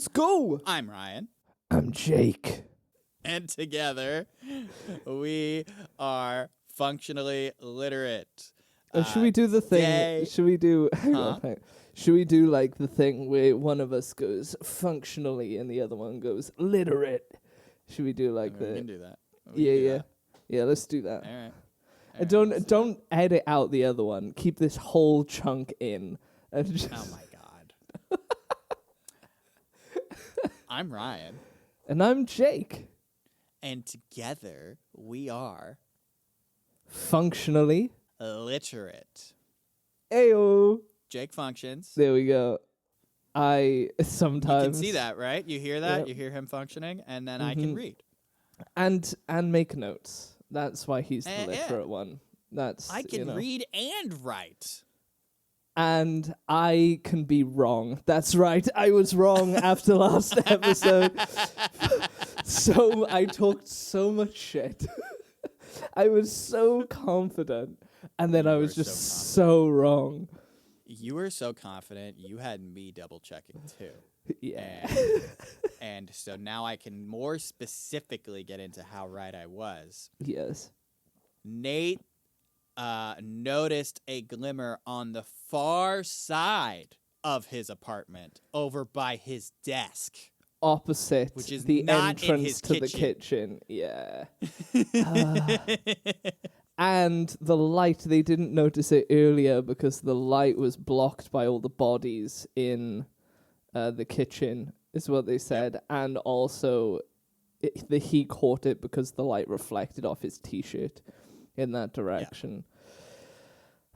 Let's go. I'm Ryan. I'm Jake. And together, we are functionally literate. Should we do the thing? today- Should we do? Hang Huh? on, hang on. Should we do like the thing where one of us goes functionally and the other one goes literate? Should we do like We the? can do that. Yeah. Let's do that. All right. And don't edit out the other one. Keep this whole chunk in. And just Oh my god. I'm Ryan, And I'm Jake. and together we are Functionally. literate. Ayo. Jake functions. There we go. I You sometimes can see that, right? You hear that? Yep. You hear him functioning, and then I can read. and make notes. That's why he's the Yeah. literate one. That's I can you know. read and write. And I can be wrong. That's right. I was wrong after last episode. So I talked so much shit. I was so confident, and then You I was were just so so wrong. You were so confident, you had me double checking too. Yeah. And so now I can more specifically get into how right I was. Yes. Nate noticed a glimmer on the far side of his apartment over by his desk. Opposite Which is the not in entrance his to the kitchen. kitchen. Yeah. And the light, they didn't notice it earlier because the light was blocked by all the bodies in the kitchen, is what they said. And also, he caught it because the light reflected off his T-shirt in that direction.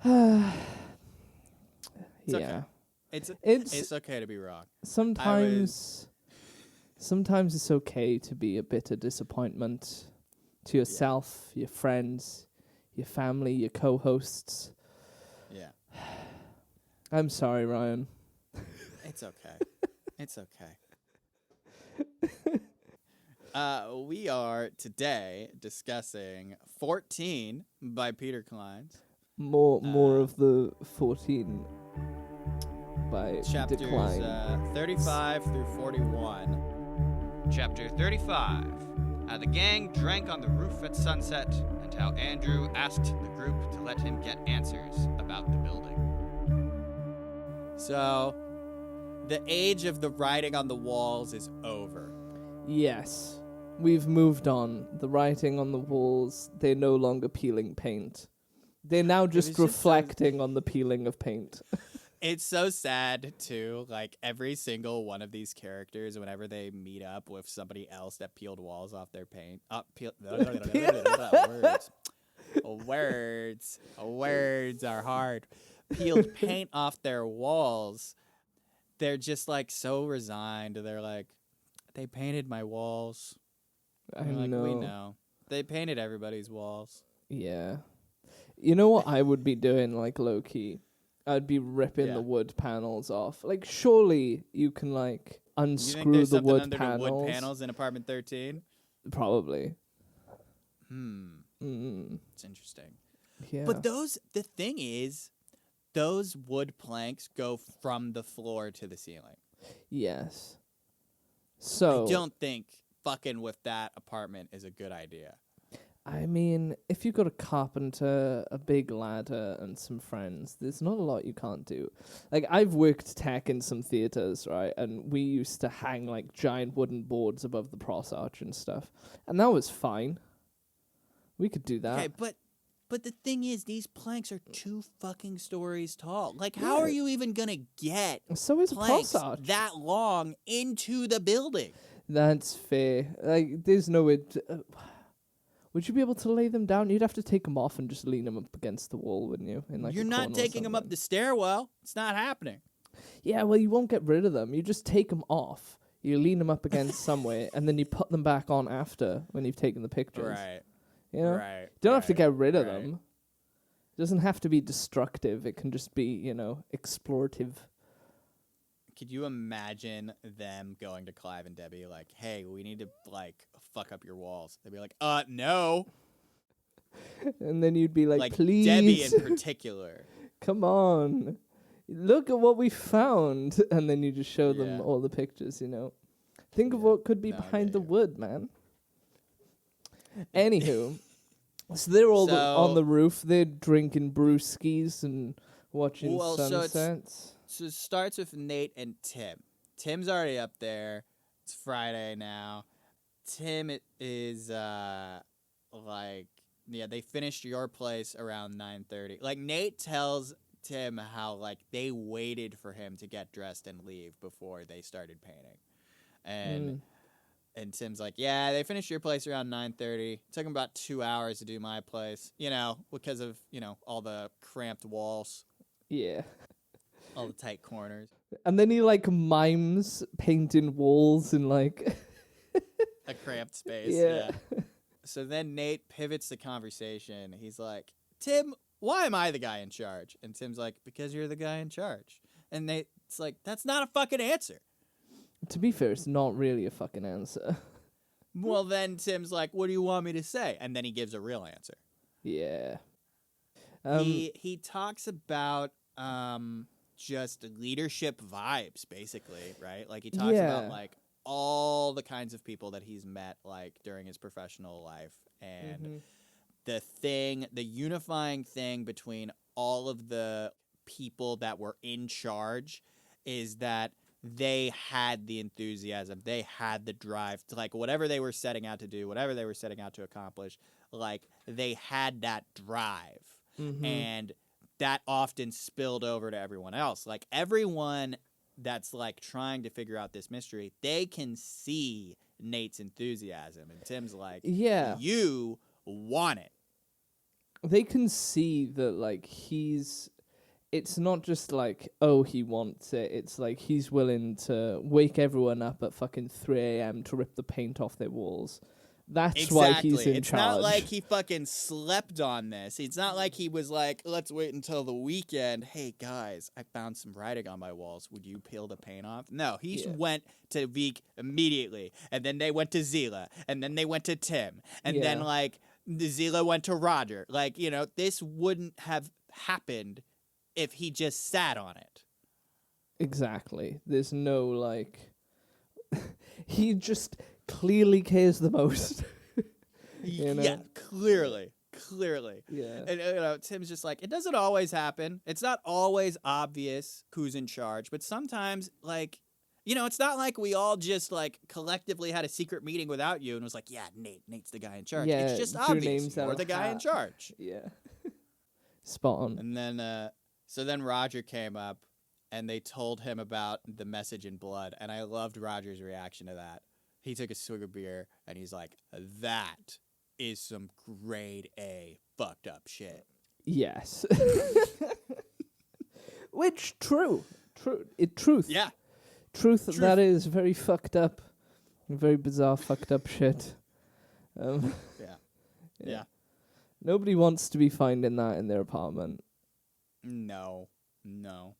okay. Yeah. It's okay to be wrong. Sometimes it's okay to be a bit of disappointment to yourself, your friends, your family, your co-hosts. Yeah. I'm sorry, Ryan. It's okay. It's okay. We are today discussing 14 by Peter Clines. More of the 14 by Chapters Decline. 35 through 41. Chapter 35. How the gang drank on the roof at sunset, and how Andrew asked the group to let him get answers about the building. So, the age of the writing on the walls is over. Yes. We've moved on. The writing on the walls, they're no longer peeling paint. They're now was just just so- reflecting on the peeling of paint. It's so sad, too. Like, every single one of these characters, whenever they meet up with somebody else that peeled walls off their paint... Words are hard. Peeled paint off their walls. They're just, like, so resigned. They're like, they painted my walls. I We're like, know. we know. They painted everybody's walls. Yeah. You know what I would be doing, like, low-key? I'd be ripping Yeah. the wood panels off. Like, surely you can, like, You think unscrew there's the something wood under panels. the wood panels in apartment 13? Probably. It's interesting. Yeah. But the thing is, those wood planks go from the floor to the ceiling. Yes. So, I don't think fucking with that apartment is a good idea. I mean, if you've got a carpenter, a big ladder, and some friends, there's not a lot you can't do. Like, I've worked tech in some theaters, right? And we used to hang, like, giant wooden boards above the pros arch and stuff. And that was fine. We could do that. Okay, but the thing is, these planks are 2 fucking stories tall. Like, how are Yeah. you even gonna get So is a planks pros arch. that long into the building? That's fair. Like, there's no way would you be able to lay them down? You'd have to take them off and just lean them up against the wall, wouldn't you? In like You're a not corner or taking them up something. the stairwell. It's not happening. Yeah, well, you won't get rid of them. You just take them off. You lean them up against somewhere, and then you put them back on after when you've taken the pictures. Right. You know? Right. You don't have to get rid of right. them. It doesn't have to be destructive. It can just be, explorative. Could you imagine them going to Clive and Debbie like, hey, we need to, like, fuck up your walls? They'd be like, no. And then you'd be like, Like, please. Debbie in particular. Come on. look at what we found, and then you just show them Yeah. all the pictures. Think of Yeah. what could be No, I behind get the you. wood, man. Anywho, so they're all on So- the roof. They're drinking brewskis and watching Well, so it's- sunsets. So it starts with Nate and Tim. Tim's already up there. It's Friday now. Tim is they finished your place around 9:30. Like Nate tells Tim how like they waited for him to get dressed and leave before they started painting. And and Tim's like, "Yeah, they finished your place around 9:30. Took them about 2 hours to do my place, because of, all the cramped walls, Yeah. all the tight corners." And then he like mimes painting walls and like A cramped space. Yeah. So then Nate pivots the conversation. He's like, "Tim, why am I the guy in charge?" And Tim's like, "Because you're the guy in charge." And Nate's like, "That's not a fucking answer." to be fair, it's not really a fucking answer. Well, then Tim's like, "What do you want me to say?" And then he gives a real answer. Yeah. He talks about just leadership vibes, basically, right? Like he talks Yeah. about like all the kinds of people that he's met like during his professional life and the unifying thing between all of the people that were in charge is that they had the enthusiasm, they had the drive to like whatever they were setting out to do, whatever they were setting out to accomplish, like they had that drive. And that often spilled over to everyone else. Like everyone that's like trying to figure out this mystery, they can see Nate's enthusiasm. And Tim's like, Yeah. you want it. They can see that like it's not just like, oh, he wants it. It's like he's willing to wake everyone up at fucking 3 a.m. to rip the paint off their walls. That's why he's in It's charge. not like he fucking slept on this. It's not like he was like, let's wait until the weekend. Hey, guys, I found some writing on my walls. Would you peel the paint off? No, he Yeah. went to Veek immediately. And then they went to Zila. And then they went to Tim. And then, Yeah. like, the Zila went to Roger. Like, this wouldn't have happened if he just sat on it. Exactly. There's no like he just clearly cares the most. You know? Yeah, clearly. Yeah. And Tim's just like, it doesn't always happen. It's not always obvious who's in charge, but sometimes, like, it's not like we all just like collectively had a secret meeting without you and was like, yeah, Nate's the guy in charge. Yeah, It's just drew obvious names out you're of the guy in hat. charge. Yeah. Spot on. And then, so then Roger came up and they told him about the message in blood, and I loved Roger's reaction to that. He took a swig of beer and he's like, that is some grade A fucked up shit. Yes. Which truth. Yeah. Truth. That is very fucked up. Very bizarre fucked up shit. Yeah. Nobody wants to be finding that in their apartment. No. And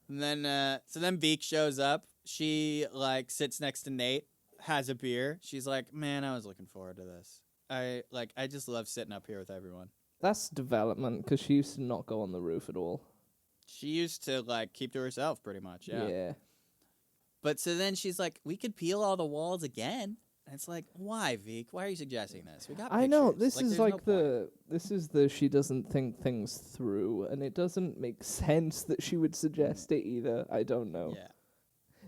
then, so then Beak shows up. She, like, sits next to Nate, has a beer. She's like, man, I was looking forward to this. I just love sitting up here with everyone. That's development, because she used to not go on the roof at all. She used to, like, keep to herself pretty much, yeah. But so then she's like, we could peel all the walls again. And it's like, why, Veek? Why are you suggesting this? We got I know, pictures. this is there's like no point. she doesn't think things through, and it doesn't make sense that she would suggest it either. I don't know. Yeah.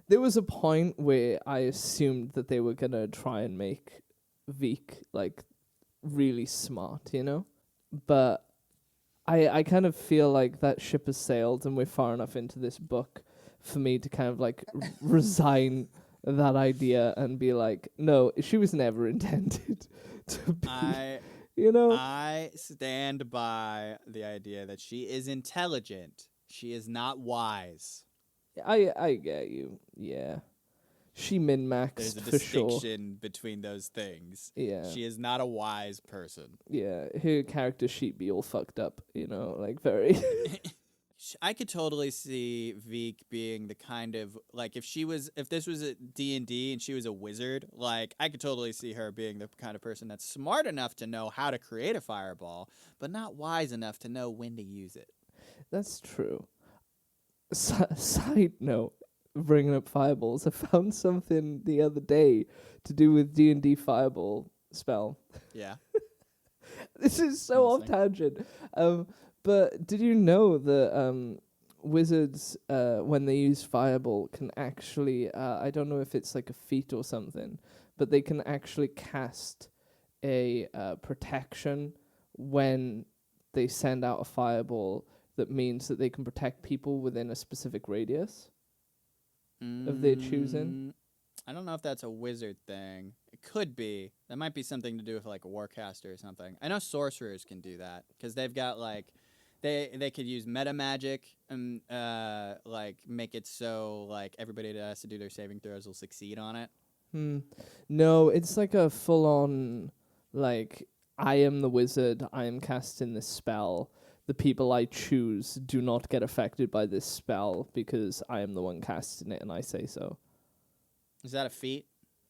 There was a point where I assumed that they were gonna try and make Veek like really smart, But I kind of feel like that ship has sailed and we're far enough into this book for me to kind of like resign that idea and be like, no, she was never intended to be, I stand by the idea that she is intelligent. She is not wise. I get you. Yeah. She min-maxed There's a for sure. distinction between those things. Yeah. She is not a wise person. Yeah. Her character she'd be all fucked up, like very I could totally see Veek being the kind of like if this was a D&D and she was a wizard, like I could totally see her being the kind of person that's smart enough to know how to create a fireball, but not wise enough to know when to use it. That's true. Side note, bringing up fireballs, I found something the other day to do with D&D fireball spell. Yeah. This is so off tangent. But did you know that wizards, when they use fireball, can actually, I don't know if it's like a feat or something, but they can actually cast a protection when they send out a fireball that means that they can protect people within a specific radius of their choosing. I don't know if that's a wizard thing. It could be. That might be something to do with like a warcaster or something. I know sorcerers can do that because they've got like they could use meta magic and like make it so like everybody that has to do their saving throws will succeed on it. No, it's like a full on like I am the wizard, I am casting this spell. The people I choose do not get affected by this spell because I am the one casting it and I say so. Is that a feat?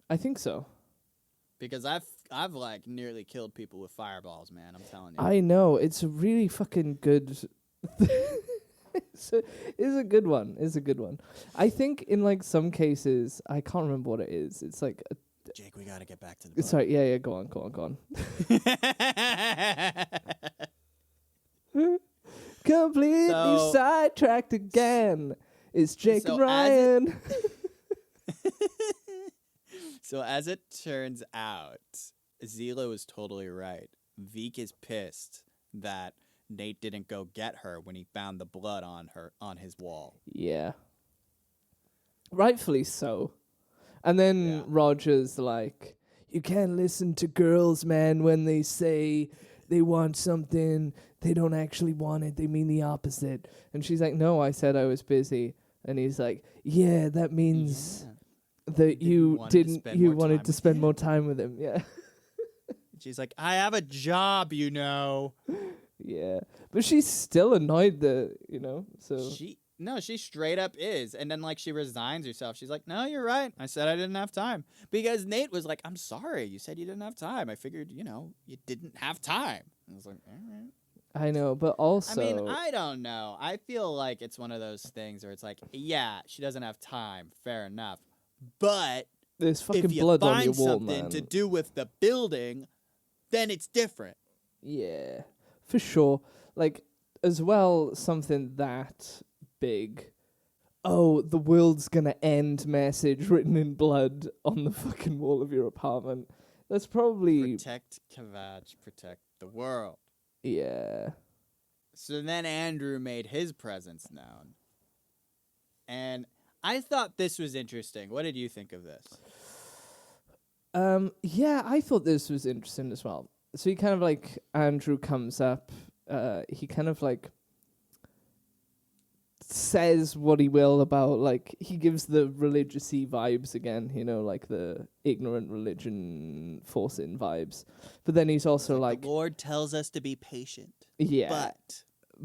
I think so. Because I've like nearly killed people with fireballs, man. I'm telling you. I know. It's a really fucking good it's a good one. It's a good one. I think in like some cases, I can't remember what it is. It's like Jake, we gotta get back to the book. Sorry, yeah, go on. Completely sidetracked again. It's Jake and Ryan. So as it turns out, Zila was totally right. Veek is pissed that Nate didn't go get her when he found the blood on his wall. Yeah. Rightfully so. And then Roger's like, you can't listen to girls, man, when they say they want something. They don't actually want it. They mean the opposite. And she's like, no, I said I was busy. And he's like, yeah, that means that you wanted to spend more time with him. Yeah. She's like, I have a job, you know. Yeah. But she's still annoyed that, so. She straight up is. And then, like, she resigns herself. She's like, no, you're right. I said I didn't have time. Because Nate was like, I'm sorry. You said you didn't have time. I figured, you didn't have time. I was like, all right. I know, but also... I mean, I don't know. I feel like it's one of those things where it's like, yeah, she doesn't have time. Fair enough. But there's fucking if you blood find on your wall, something man. to do with the building, then it's different. Yeah, for sure. Like, as well, something that big. Oh, the world's gonna end message written in blood on the fucking wall of your apartment. That's probably... Protect Kavach, protect the world. Yeah. So then Andrew made his presence known. And I thought this was interesting. What did you think of this? Yeah, I thought this was interesting as well. So he kind of like, Andrew comes up, he kind of like says what he will about, like, he gives the religious-y vibes again, like the ignorant religion forcing vibes. But then he's also like... The Lord tells us to be patient. Yeah.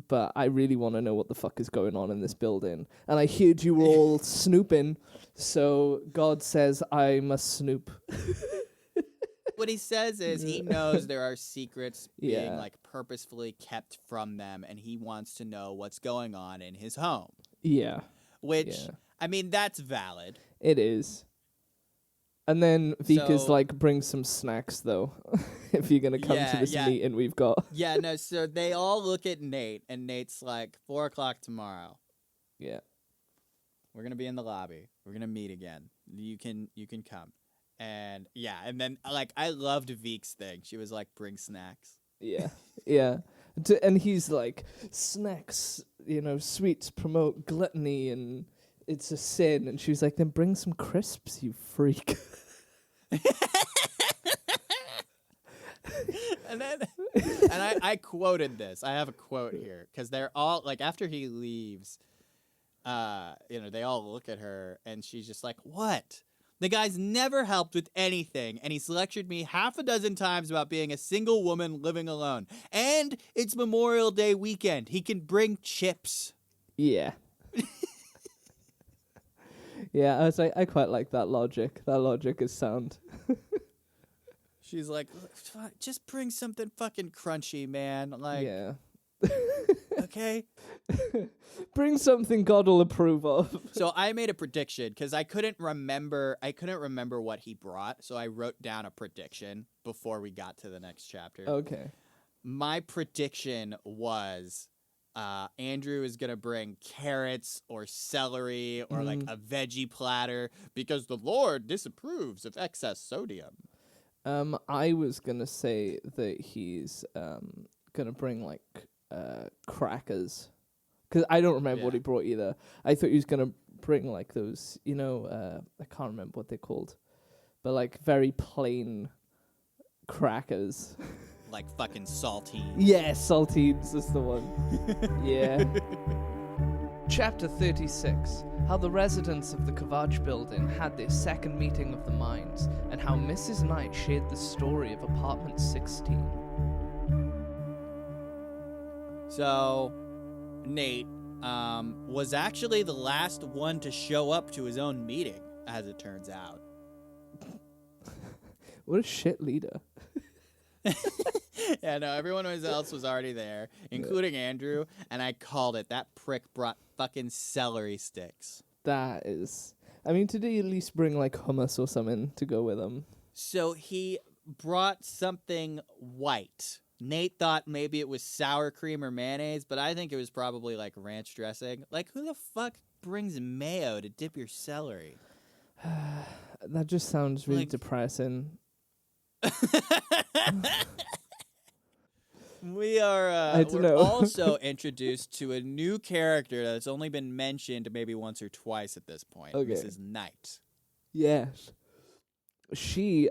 But I really want to know what the fuck is going on in this building. And I heard you were all snooping, so God says I must snoop. What he says is he knows there are secrets being like purposefully kept from them, and he wants to know what's going on in his home. Yeah. Which, I mean, that's valid. It is. And then Vika's like, bring some snacks, though, if you're going to come to this meeting we've got. Yeah, no, so they all look at Nate, and Nate's like, 4 o'clock tomorrow. Yeah. We're going to be in the lobby. We're going to meet again. You can come. And, and then, like, I loved Veek's thing. She was like, bring snacks. Yeah, yeah. And he's like, snacks, sweets promote gluttony, and it's a sin. And she was like, then bring some crisps, you freak. And I quoted this. I have a quote here because they're all like, after he leaves, they all look at her and she's just like, what? The guy's never helped with anything, and he's lectured me half a dozen times about being a single woman living alone. And it's Memorial Day weekend. He can bring chips. Yeah. Yeah, I was like, I quite like that logic. That logic is sound. She's like, just bring something fucking crunchy, man. Like, yeah. Okay? Bring something God will approve of. So I made a prediction because I couldn't remember what he brought. So I wrote down a prediction before we got to the next chapter. Okay. My prediction was Andrew is going to bring carrots or celery or like a veggie platter because the Lord disapproves of excess sodium. I was going to say that he's going to bring like crackers. Because I don't remember what he brought either. I thought he was going to bring like those, I can't remember what they're called. But like very plain crackers. Like fucking saltines. Yeah, saltines is the one. Yeah. Chapter 36. How the residents of the Kavach building had their second meeting of the minds, and how Mrs. Knight shared the story of apartment 16. So, Nate was actually the last one to show up to his own meeting, as it turns out. What a shit leader. Yeah, no, everyone else was already there, including Andrew, and I called it. That prick brought fucking celery sticks. That is... I mean, did he at least bring, like, hummus or something to go with him? So he brought something white. Nate thought maybe it was sour cream or mayonnaise, but I think it was probably, like, ranch dressing. Like, who the fuck brings mayo to dip your celery? That just sounds really depressing. We are we're also introduced to a new character that's only been mentioned maybe once or twice at this point. Okay. Mrs. Knight. Yes.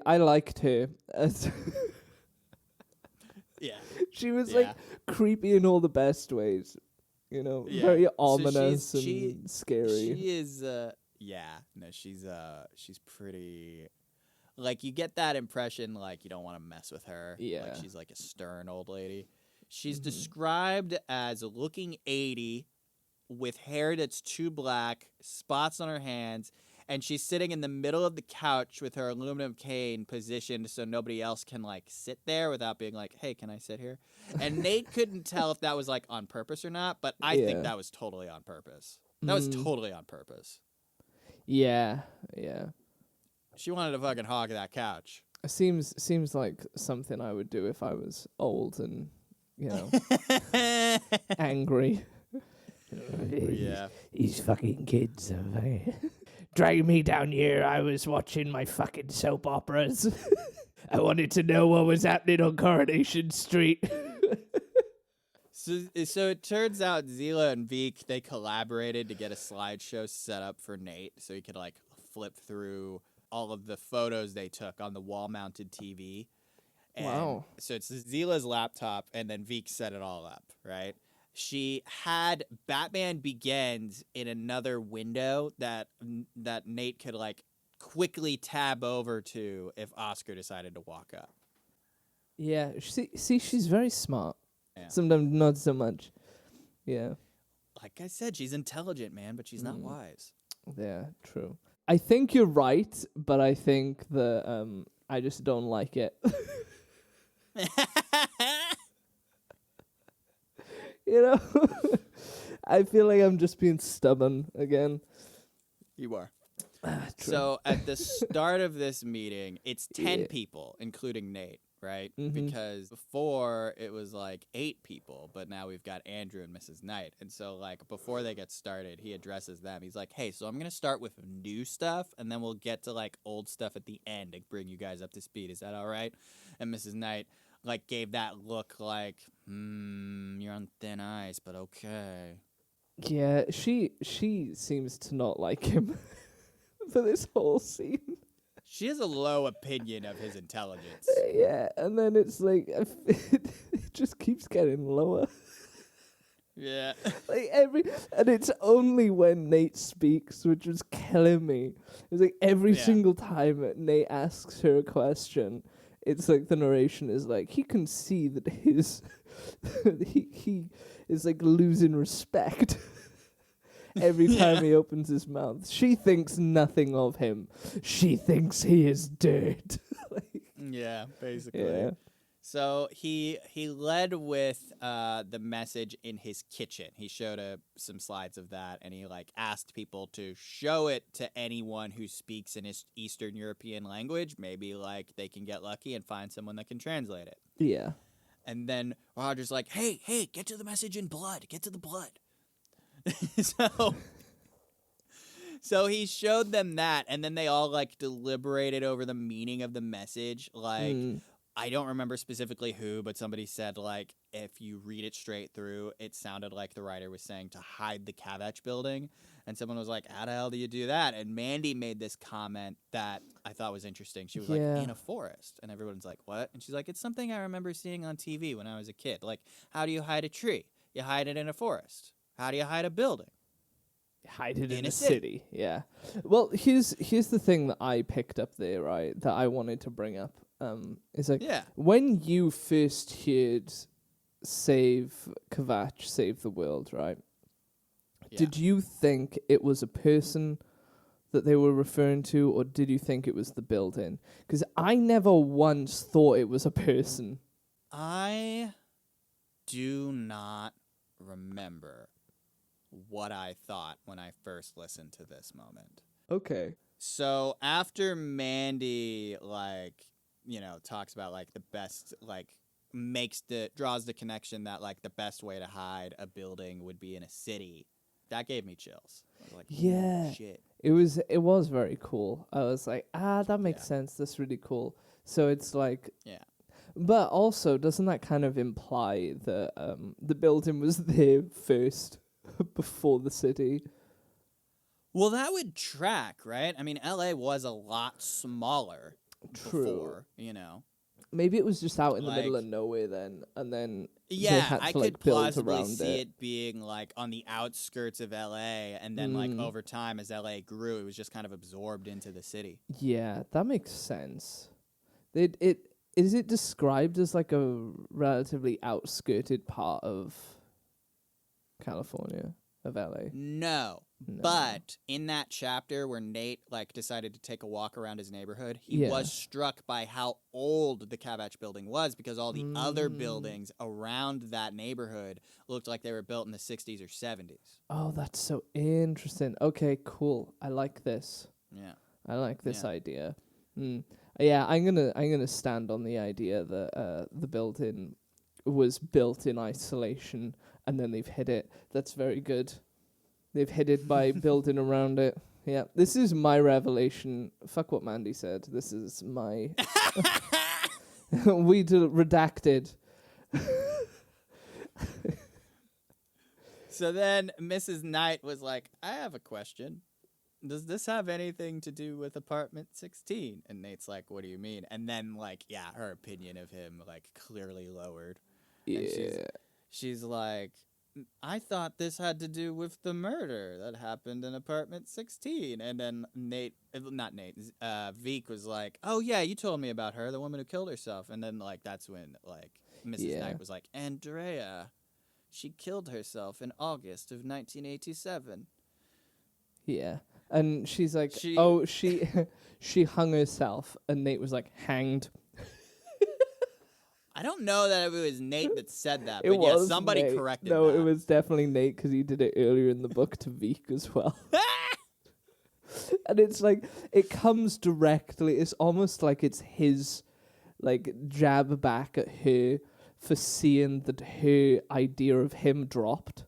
I liked her. Yeah. She was like creepy in all the best ways. Very ominous and scary. She is she's pretty. Like, you get that impression, like, you don't want to mess with her. Yeah. Like, she's like a stern old lady. She's described as looking 80, with hair that's too black, spots on her hands, and she's sitting in the middle of the couch with her aluminum cane positioned so nobody else can, like, sit there without being like, hey, can I sit here? And Nate couldn't tell if that was, like, on purpose or not, but I think that was totally on purpose. That was totally on purpose. Yeah. She wanted to fucking hog that couch. Seems like something I would do if I was old and, angry. Yeah. These fucking kids dragging me down here. I was watching my fucking soap operas. I wanted to know what was happening on Coronation Street. So it turns out Zila and Veek, they collaborated to get a slideshow set up for Nate so he could, like, flip through all of the photos they took on the wall-mounted TV. And wow. So it's Zila's laptop, and then Veek set it all up, right? She had Batman Begins in another window that Nate could, like, quickly tab over to if Oscar decided to walk up. Yeah, see, she's very smart. Yeah. Sometimes not so much. Yeah. Like I said, she's intelligent, man, but she's not wise. Yeah, true. I think you're right, but I think that I just don't like it. I feel like I'm just being stubborn again. You are. So at the start of this meeting, it's 10 people, including Nate, right? Because before it was like 8 people, but now we've got Andrew and Mrs. Knight. And so, like, before they get started, he addresses them. He's like, hey, so I'm going to start with new stuff, and then we'll get to, like, old stuff at the end to bring you guys up to speed. Is that all right? And Mrs. Knight, like, gave that look like, you're on thin ice, but okay. Yeah, she seems to not like him for this whole scene. She has a low opinion of his intelligence. Yeah, and then it's like, it just keeps getting lower. Yeah. And it's only when Nate speaks, which was killing me. It's like every single time Nate asks her a question, it's like the narration is like, he can see that he is like losing respect. Every time he opens his mouth, she thinks nothing of him. She thinks he is dirt. Yeah, basically. Yeah. So he led with the message in his kitchen. He showed some slides of that, and he like asked people to show it to anyone who speaks an Eastern European language. Maybe like they can get lucky and find someone that can translate it. Yeah. And then Roger's like, hey, get to the message in blood. Get to the blood. So he showed them that, and then they all like deliberated over the meaning of the message. Like, I don't remember specifically who, but somebody said like if you read it straight through, it sounded like the writer was saying to hide the Kavach building. And someone was like, how the hell do you do that? And Mandy made this comment that I thought was interesting. She was like, in a forest. And everyone's like, what? And she's like, it's something I remember seeing on TV when I was a kid. Like, how do you hide a tree? You hide it in a forest. How do you hide a building? Hide it in a city. Yeah. Well, here's the thing that I picked up there, right, that I wanted to bring up. It's like when you first heard Save Kavach, Save the World, right? Yeah. Did you think it was a person that they were referring to, or did you think it was the building? Because I never once thought it was a person. I do not remember what I thought when I first listened to this moment. Okay. So after Mandy, like, you know, talks about like the best, like draws the connection that like the best way to hide a building would be in a city. That gave me chills. I was like, yeah, shit. It was very cool. I was like, that makes sense. That's really cool. So it's like, but also doesn't that kind of imply that the building was there first before the city? Well, that would track, right? I mean, LA was a lot smaller before, you know. Maybe it was just out in the middle of nowhere then, and then I could plausibly see it being like on the outskirts of LA, and then like over time as LA grew, it was just kind of absorbed into the city. Yeah, that makes sense. Is it described as like a relatively outskirted part of California, of LA? No. But in that chapter where Nate like decided to take a walk around his neighborhood, he was struck by how old the Kavach building was, because all the other buildings around that neighborhood looked like they were built in the 60s or 70s. Oh, that's so interesting. Okay, cool. I like this. Yeah. I like this idea. Yeah, I'm gonna stand on the idea that the building was built in isolation and then they've hid it. That's very good. They've hid it by building around it. Yeah, this is my revelation. Fuck what Mandy said. This is my... redacted. So then Mrs. Knight was like, I have a question. Does this have anything to do with apartment 16? And Nate's like, what do you mean? And then, like, her opinion of him, like, clearly lowered. Yeah. And she's like... I thought this had to do with the murder that happened in apartment 16. And then Veek was like, oh yeah, you told me about her, the woman who killed herself. And then like that's when like Mrs. Knight was like, Andrea, she killed herself in August of 1987. Yeah. And she's like, she hung herself. And Nate was like, hanged. I don't know that it was Nate that said that, but somebody corrected No, that. it was definitely Nate, because he did it earlier in the book to Veek as well. And it's like, it comes directly, it's almost like it's his, like, jab back at her for seeing that her idea of him dropped.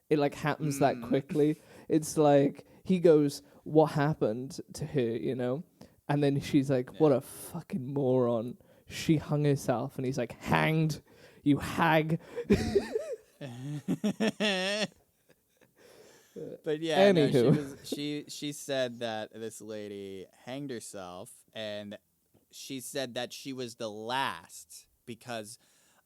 It, like, happens that quickly. It's like, he goes, what happened to her, you know? And then she's like, what a fucking moron. She hung herself, and he's like, hanged, you hag. But yeah, no, she said that this lady hanged herself, and she said that she was the last because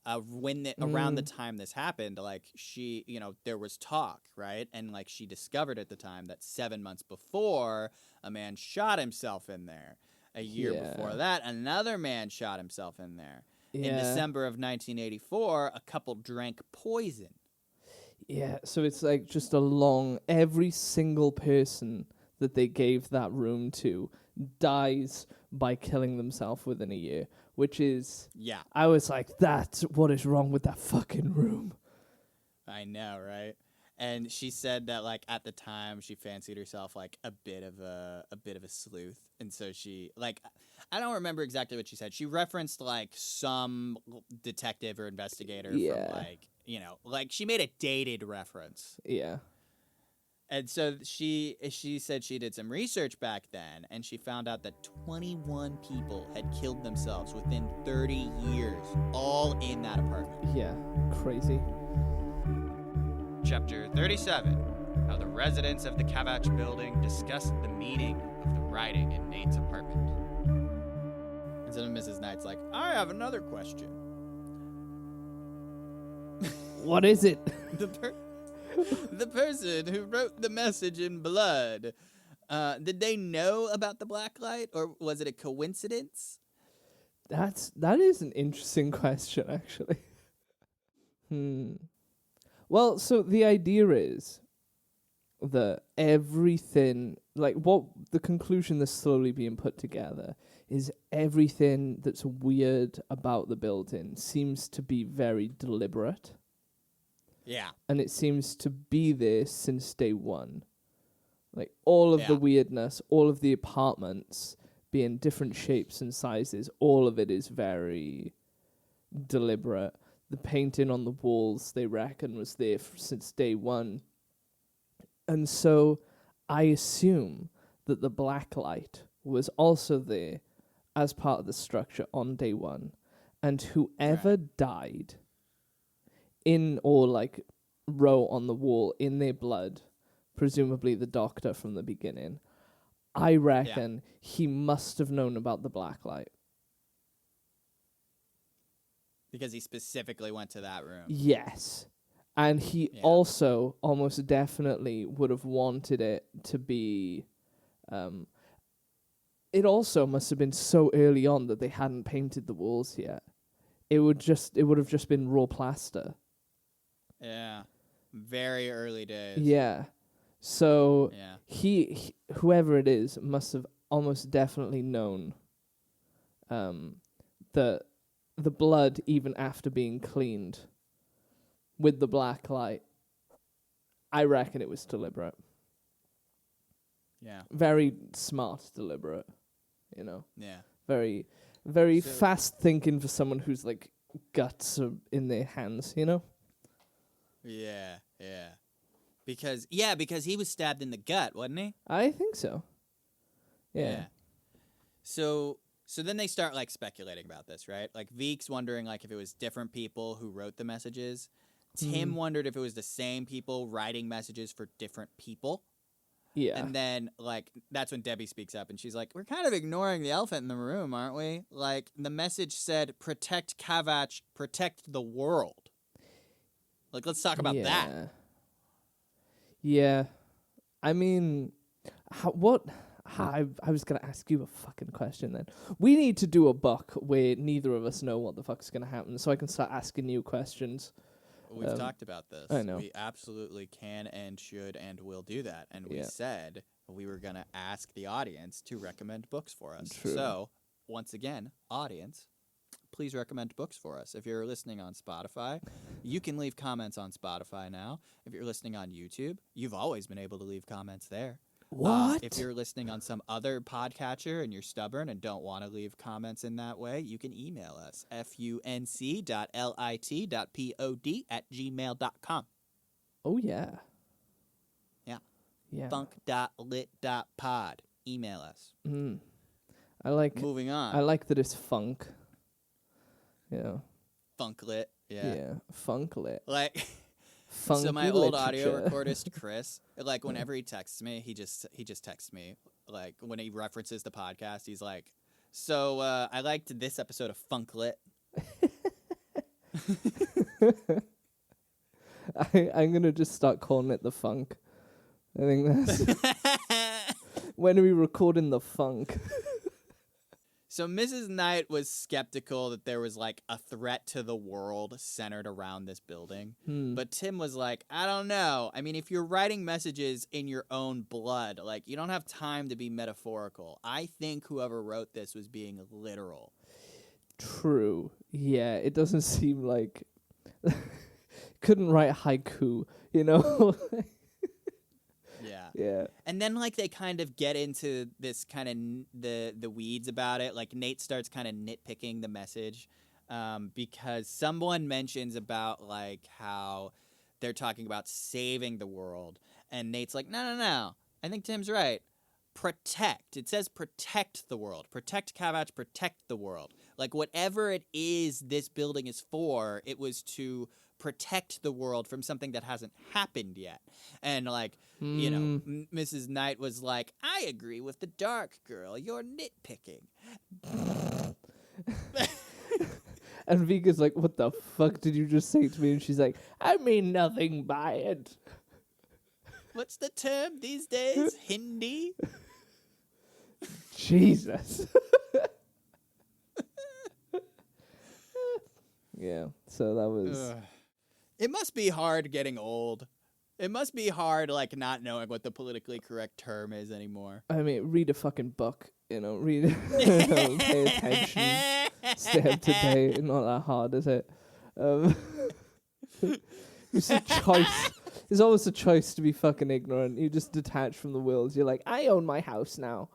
around the time this happened, like she, you know, there was talk, right? And like she discovered at the time that 7 months before, a man shot himself in there. A year before that, another man shot himself in there. In December of 1984, a couple drank poison. Yeah, so it's like just every single person that they gave that room to dies by killing themselves within a year, which is, Yeah, I was like, that's what is wrong with that fucking room. I know, right? And she said that like at the time she fancied herself like a bit of a sleuth, and so she like I don't remember exactly what she said. She referenced like some detective or investigator Yeah. from like like she made a dated reference. Yeah. And so she said she did some research back then, and she found out that 21 people had killed themselves within 30 years, all in that apartment. Yeah. Crazy. Chapter 37. How the residents of the Kavach building discussed the meaning of the writing in Nate's apartment. And so Mrs. Knight's like, I have another question. What is it? The person who wrote the message in blood, did they know about the black light, or was it a coincidence? That is an interesting question, actually. Well, so the idea is that everything, like what the conclusion that's slowly being put together is everything that's weird about the building seems to be very deliberate. Yeah. And it seems to be there since day one. Like all of the Yeah. weirdness, all of the apartments being different shapes and sizes, all of it is very deliberate. The painting on the walls, they reckon, was there since day one. And so I assume that the black light was also there as part of the structure on day one. And whoever died in or like wrote on the wall in their blood, presumably the doctor from the beginning, I reckon he must have known about the black light. Because he specifically went to that room. Yes. And he also almost definitely would have wanted it to be... it also must have been so early on that they hadn't painted the walls yet. It would have just been raw plaster. Yeah. Very early days. Yeah. So Yeah. he whoever it is must have almost definitely known the blood even after being cleaned with the black light. I reckon it was deliberate. Yeah. Very smart, deliberate. Yeah. Very, very fast thinking for someone who's like guts are in their hands. Yeah. Yeah. Because he was stabbed in the gut, wasn't he? I think so. Yeah. So then they start like speculating about this, right? Like Veek's wondering like if it was different people who wrote the messages. Tim wondered if it was the same people writing messages for different people. Yeah. And then like that's when Debbie speaks up and she's like, "We're kind of ignoring the elephant in the room, aren't we? Like the message said protect Kavach, protect the world." Like let's talk about that. Yeah. I mean, I was going to ask you a fucking question then. We need to do a book where neither of us know what the fuck's going to happen so I can start asking you questions. We've talked about this. I know. We absolutely can and should and will do that. And we said we were going to ask the audience to recommend books for us. True. So, once again, audience, please recommend books for us. If you're listening on Spotify, you can leave comments on Spotify now. If you're listening on YouTube, you've always been able to leave comments there. What? If you're listening on some other podcatcher and you're stubborn and don't want to leave comments in that way, you can email us, func.lit.pod@gmail.com. Oh, yeah. Yeah. Yeah. Funk.lit.pod. Email us. I like... Moving on. I like that it's funk. Funklit. Yeah. Yeah. Funklit. Like... Funky So my old literature. audio recordist, Chris, like whenever he texts me, he just texts me. Like when he references the podcast, he's like, "So I liked this episode of Funklit." I'm gonna just start calling it the funk. I think that's when are we recording the funk? So Mrs. Knight was skeptical that there was like a threat to the world centered around this building. But Tim was like, I don't know. I mean, if you're writing messages in your own blood, like you don't have time to be metaphorical. I think whoever wrote this was being literal. True. Yeah, it doesn't seem like couldn't write haiku, you know? Yeah. Yeah. And then like they kind of get into this kind of the weeds about it. Like Nate starts kind of nitpicking the message because someone mentions about like how they're talking about saving the world, and Nate's like, no. I think Tim's right. Protect. It says protect the world. Protect Kavach, protect the world. Like whatever it is this building is for, it was to protect the world from something that hasn't happened yet. And like, you know, Mrs. Knight was like, I agree with the dark girl. You're nitpicking. And Vika's like, what the fuck did you just say to me? And she's like, I mean nothing by it. What's the term these days? Hindi? Jesus. Yeah, so that was... It must be hard getting old. It must be hard, like, not knowing what the politically correct term is anymore. I mean, read a fucking book, you know, read it, pay attention, stay up to date. Not that hard, is it? It's a choice. There's always a choice to be fucking ignorant. You just detach from the world. You're like, I own my house now.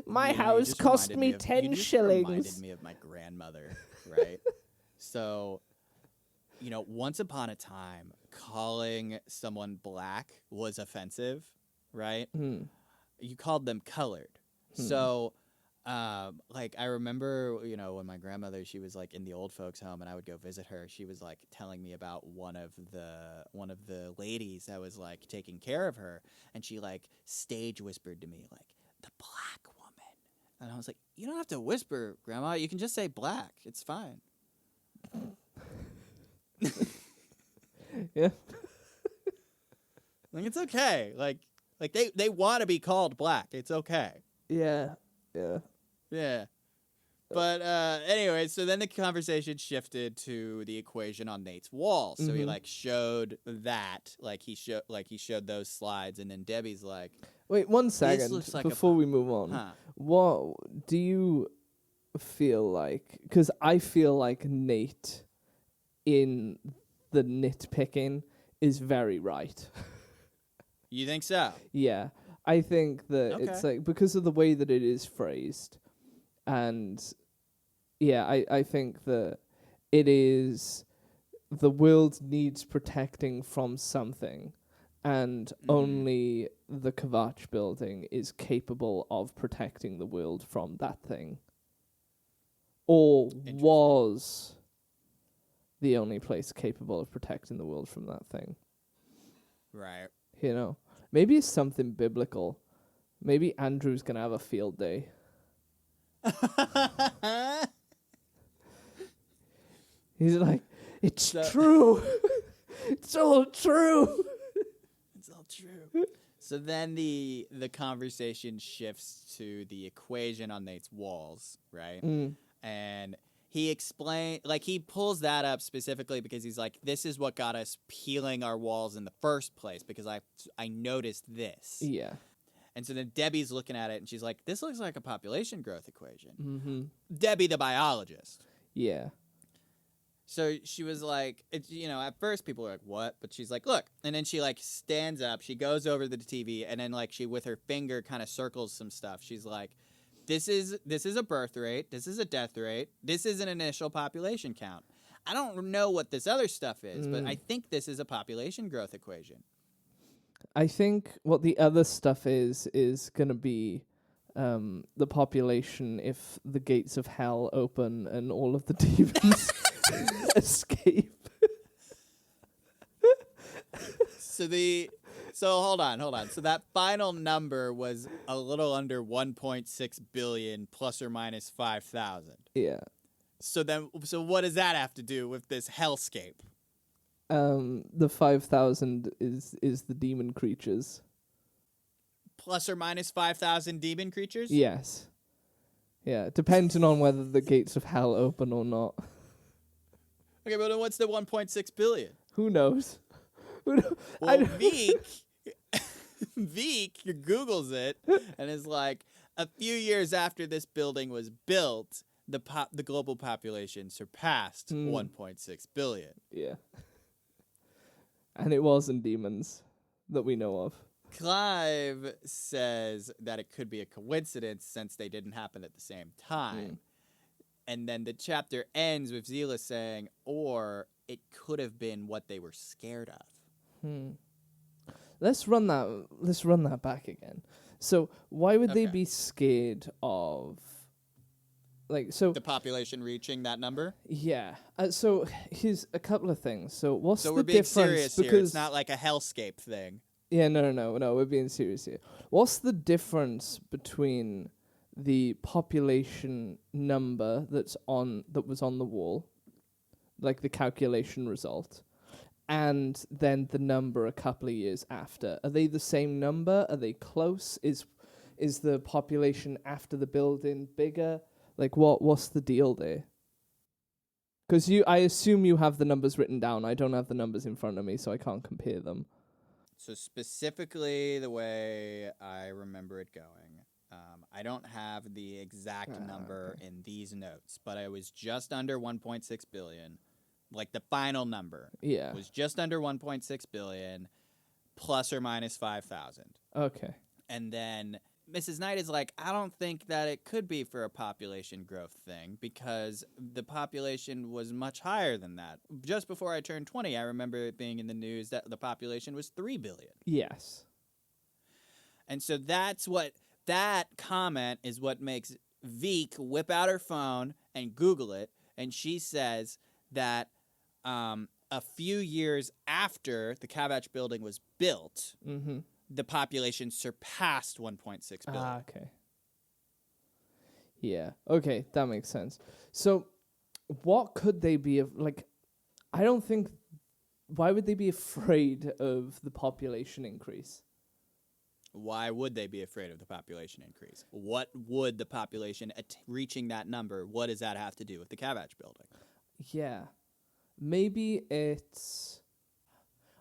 My house cost me 10 shillings. Reminded me of my grandmother, right? So, you know, once upon a time, calling someone black was offensive, right? You called them colored. So, like, I remember, you know, when my grandmother, she was like in the old folks' home, and I would go visit her. She was like telling me about one of the ladies that was like taking care of her, and she like stage whispered to me like, the black woman. And I was like, you don't have to whisper, Grandma. You can just say black. It's fine. Yeah. Like, it's okay. Like they want to be called black. It's okay. Yeah. Yeah. But anyway, so then the conversation shifted to the equation on Nate's wall. So he like showed that, like he showed those slides, and then Debbie's like, Wait, 1 second looks like before we move on. huh. What do you feel like? Because I feel like Nate in the nitpicking is very right. You think so? Yeah, I think that it's like because of the way that it is phrased, and yeah, I think that it is the world needs protecting from something, and only the Kavach building is capable of protecting the world from that thing, or was the only place capable of protecting the world from that thing. Right. You know, maybe it's something biblical. Maybe Andrew's gonna have a field day. He's like, it's true. It's all true. It's all true. So then the conversation shifts to the equation on Nate's walls, right? And he explained, like, he pulls that up specifically because he's like, this is what got us peeling our walls in the first place, because I noticed this. Yeah. And so then Debbie's looking at it, and she's like, this looks like a population growth equation. Mm-hmm. Debbie, the biologist. Yeah. So she was like, it's, you know, at first people were like, what? But she's like, look. And then she, like, stands up. She goes over to the TV, and then, like, she, with her finger, kind of circles some stuff. She's like, this is a birth rate. This is a death rate. This is an initial population count. I don't know what this other stuff is, but I think this is a population growth equation. I think what the other stuff is going to be the population if the gates of hell open and all of the demons escape. So hold on. So that final number was a little under 1.6 billion plus or minus 5,000. Yeah. So what does that have to do with this hellscape? The 5,000 is the demon creatures. Plus or minus 5,000 demon creatures? Yes. Yeah, depending on whether the gates of hell open or not. Okay, but then what's the 1.6 billion? Who knows? Well, Veek Googles it and is like, a few years after this building was built, the global population surpassed 1.6 billion. Yeah. And it wasn't demons that we know of. Clive says that it could be a coincidence since they didn't happen at the same time. And then the chapter ends with Zila saying, or it could have been what they were scared of. Let's run that back again. So why would they Okay. be scared of, like, so The population reaching that number? yeah. So here's a couple of things. So what's So the we're being difference? serious here. Because It's not like a hellscape thing. yeah, no, we're being serious here. What's the difference between the population number that was on the wall, like the calculation result, and then the number a couple of years after? Are they the same number? Are they close? Is the population after the building bigger? Like what's the deal there? Because I assume you have the numbers written down. I don't have the numbers in front of me, so I can't compare them. So specifically the way I remember it going, I don't have the exact number in these notes, but I was just under 1.6 billion. Like the final number Yeah. was just under 1.6 billion, plus or minus 5,000. Okay. And then Mrs. Knight is like, I don't think that it could be for a population growth thing because the population was much higher than that. Just before I turned 20, I remember it being in the news that the population was 3 billion. Yes. And so that comment is what makes Veek whip out her phone and Google it. And she says that a few years after the Kavach building was built, the population surpassed 1.6 billion. Okay. Yeah. Okay, that makes sense. So, what could they be like? I don't think. Why would they be afraid of the population increase? Why would they be afraid of the population increase? What would the population reaching that number, what does that have to do with the Kavach building? Yeah. Maybe it's,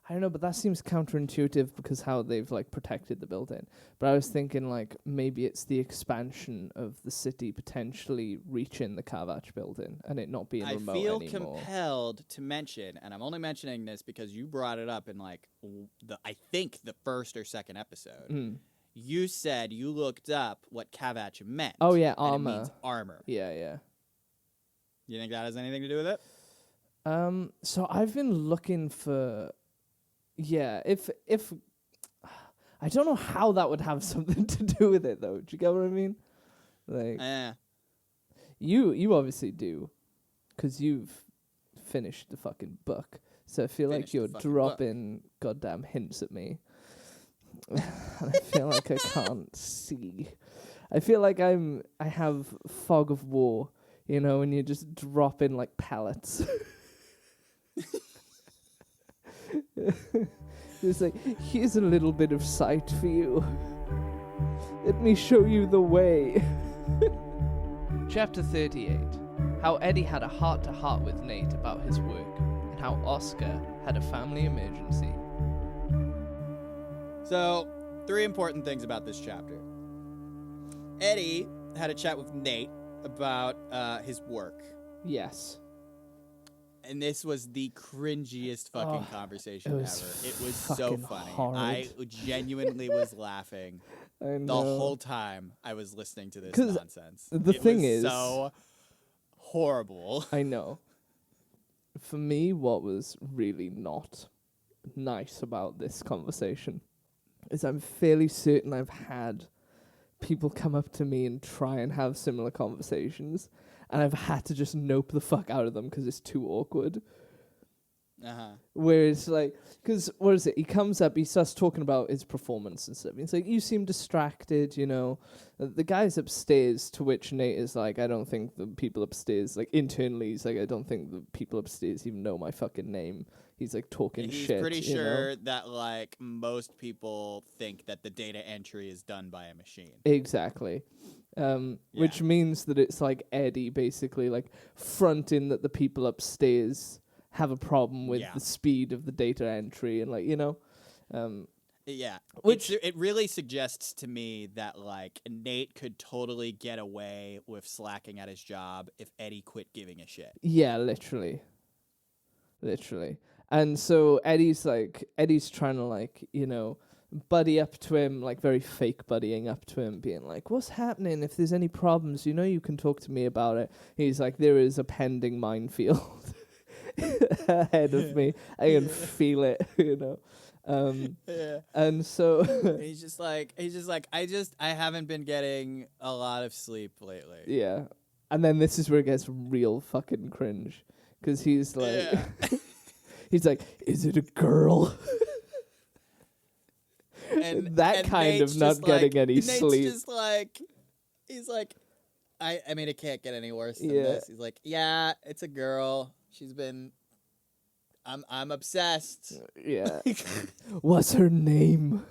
I don't know, but that seems counterintuitive because how they've like protected the building. But I was thinking like maybe it's the expansion of the city potentially reaching the Kavach building and it not being remote anymore. I feel compelled to mention, and I'm only mentioning this because you brought it up in like I think the first or second episode. You said you looked up what Kavach meant. Oh yeah, and armor. It means armor. Yeah. You think that has anything to do with it? So I've been looking for, if I don't know how that would have something to do with it though. Do you get what I mean? Like, you obviously do, 'cause you've finished the fucking book. So I feel like you're dropping goddamn hints at me, and I feel like I can't see. I feel like I have fog of war, you know, and you're just dropping like pellets. It's like, here's a little bit of sight for you. Let me show you the way. Chapter 38. How Eddie had a heart-to-heart with Nate about his work, and how Oscar had a family emergency. So, 3 important things about this chapter. Eddie had a chat with Nate about his work. Yes. And this was the cringiest fucking conversation ever. It was so funny. Hard. I genuinely was laughing I know. the whole time I was listening to this nonsense. The thing is, so horrible. I know. For me, what was really not nice about this conversation is I'm fairly certain I've had people come up to me and try and have similar conversations, and I've had to just nope the fuck out of them because it's too awkward. Where it's like, because what is it? He comes up, he starts talking about his performance and stuff. He's like, "You seem distracted, you know." The guy's upstairs, to which Nate is like, "I don't think the people upstairs, like internally, he's like, I don't think the people upstairs even know my fucking name." He's like talking He's shit. pretty you sure know? that like most people think that the data entry is done by a machine. Exactly. which means that it's like Eddie basically like fronting that the people upstairs have a problem with the speed of the data entry and like, you know, which it really suggests to me that like Nate could totally get away with slacking at his job if Eddie quit giving a shit. Yeah, literally. And so Eddie's trying to like, you know, buddy up to him, like very fake buddying up to him, being like, what's happening? If there's any problems, you know, you can talk to me about it. He's like, there is a pending minefield ahead of me. I can feel it, you know. And so he's just like I haven't been getting a lot of sleep lately. Yeah. And then this is where it gets real fucking cringe, because he's like he's like, is it a girl? And that kind Nate's of not getting any Nate's sleep. Just like, he's like, I mean, it can't get any worse than this. He's like, yeah, it's a girl. She's been, I'm obsessed. Yeah. What's her name?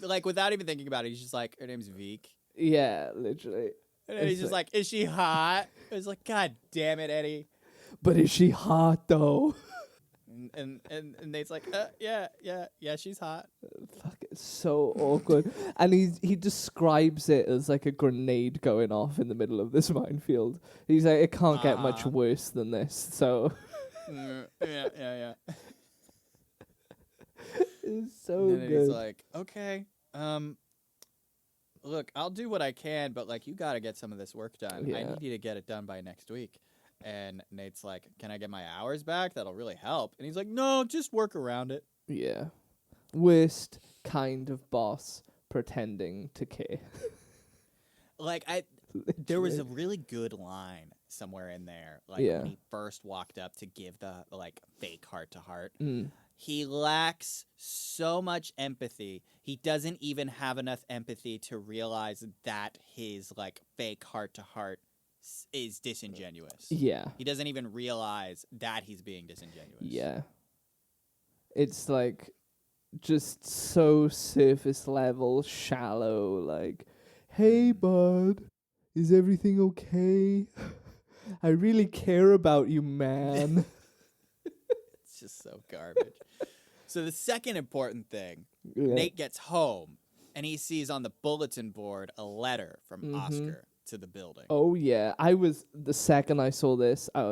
Like, without even thinking about it, he's just like, her name's Veek. Yeah, literally. And then he's just like, is she hot? It's like, God damn it, Eddie. But is she hot though? And Nate's like, yeah, she's hot. Fuck, it's so awkward. And he describes it as like a grenade going off in the middle of this minefield. He's like, it can't get much worse than this. So yeah. It's so and then good. He's like, okay, look, I'll do what I can, but like, you got to get some of this work done. Yeah. I need you to get it done by next week. And Nate's like, can I get my hours back? That'll really help. And he's like, no, just work around it. Yeah. Worst kind of boss pretending to care. Like, there was a really good line somewhere in there. Like, when he first walked up to give the, like, fake heart-to-heart. He lacks so much empathy. He doesn't even have enough empathy to realize that his, like, fake heart-to-heart is disingenuous. Yeah. He doesn't even realize that he's being disingenuous. Yeah. It's like just so surface level, shallow, like, hey bud, is everything okay? I really care about you, man. It's just so garbage. So the second important thing, Nate gets home and he sees on the bulletin board a letter from Oscar to the building. Oh yeah, the second I saw this, I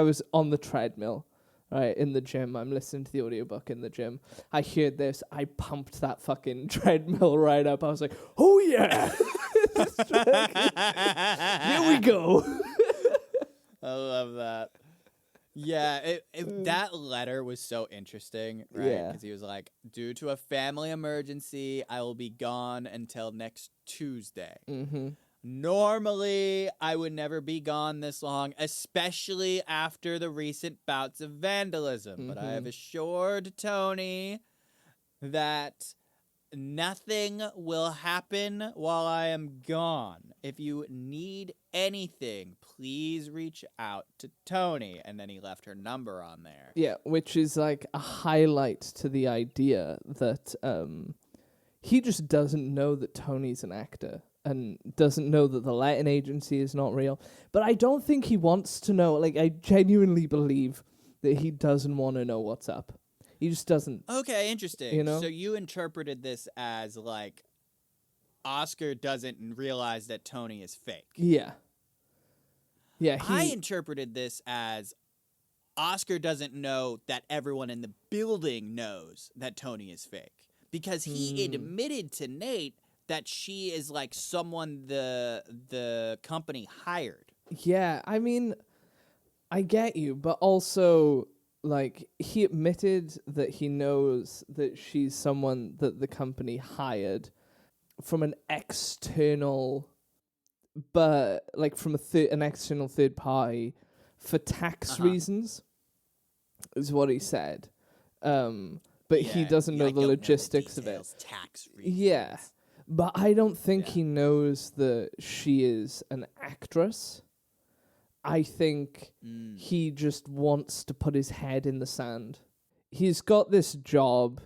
was on the treadmill, right, in the gym. I'm listening to the audiobook in the gym. I heard this, I pumped that fucking treadmill right up. I was like, oh yeah. Here we go. I love that. Yeah, that letter was so interesting, right? Yeah. Because he was like, due to a family emergency, I will be gone until next Tuesday. Normally, I would never be gone this long, especially after the recent bouts of vandalism. But I have assured Tony that nothing will happen while I am gone. If you need anything, please reach out to Tony. And then he left her number on there. Yeah, which is like a highlight to the idea that he just doesn't know that Tony's an actor. And doesn't know that the letting agency is not real. But I don't think he wants to know. Like, I genuinely believe that he doesn't want to know what's up. He just doesn't. Okay, interesting. You know? So you interpreted this as, like, Oscar doesn't realize that Tony is fake. Yeah. Yeah, I interpreted this as Oscar doesn't know that everyone in the building knows that Tony is fake. Because he admitted to Nate that she is like someone the company hired. Yeah, I mean, I get you, but also, like, he admitted that he knows that she's someone that the company hired from an external, but, like, from an external third party for tax reasons, is what he said. But he doesn't know the logistics of it. Tax reasons. Yeah. But I don't think he knows that she is an actress. I think he just wants to put his head in the sand. He's got this job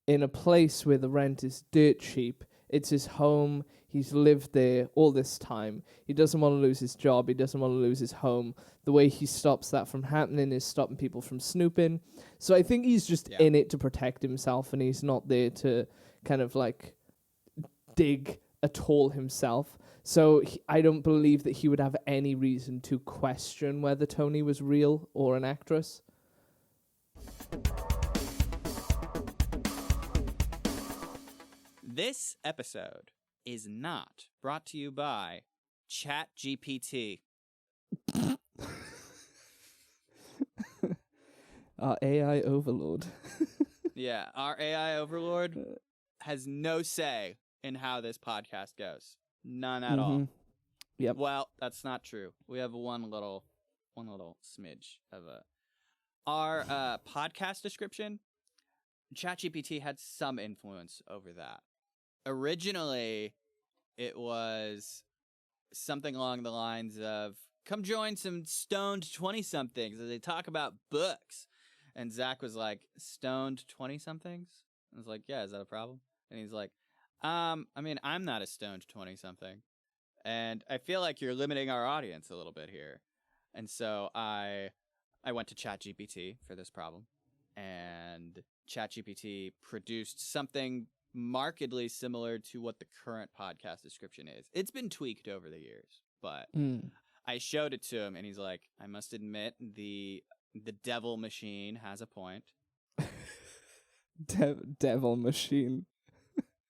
in a place where the rent is dirt cheap. It's his home. He's lived there all this time. He doesn't want to lose his job. He doesn't want to lose his home. The way he stops that from happening is stopping people from snooping. So I think he's just in it to protect himself, and he's not there to kind of like dig a hole himself. So I don't believe that he would have any reason to question whether Tony was real or an actress. This episode is not brought to you by ChatGPT. Our AI overlord. Yeah, our AI overlord has no say in how this podcast goes. None at all. Yep. Well, that's not true. We have one little smidge of our podcast description. ChatGPT had some influence over that. Originally, it was something along the lines of, come join some stoned 20-somethings as they talk about books. And Zach was like, stoned 20-somethings? I was like, yeah, is that a problem? And he's like, I mean, I'm not a stoned 20-something. And I feel like you're limiting our audience a little bit here. And so I went to ChatGPT for this problem. And ChatGPT produced something markedly similar to what the current podcast description is. It's been tweaked over the years, but I showed it to him, and he's like, I must admit, the devil machine has a point. Devil machine.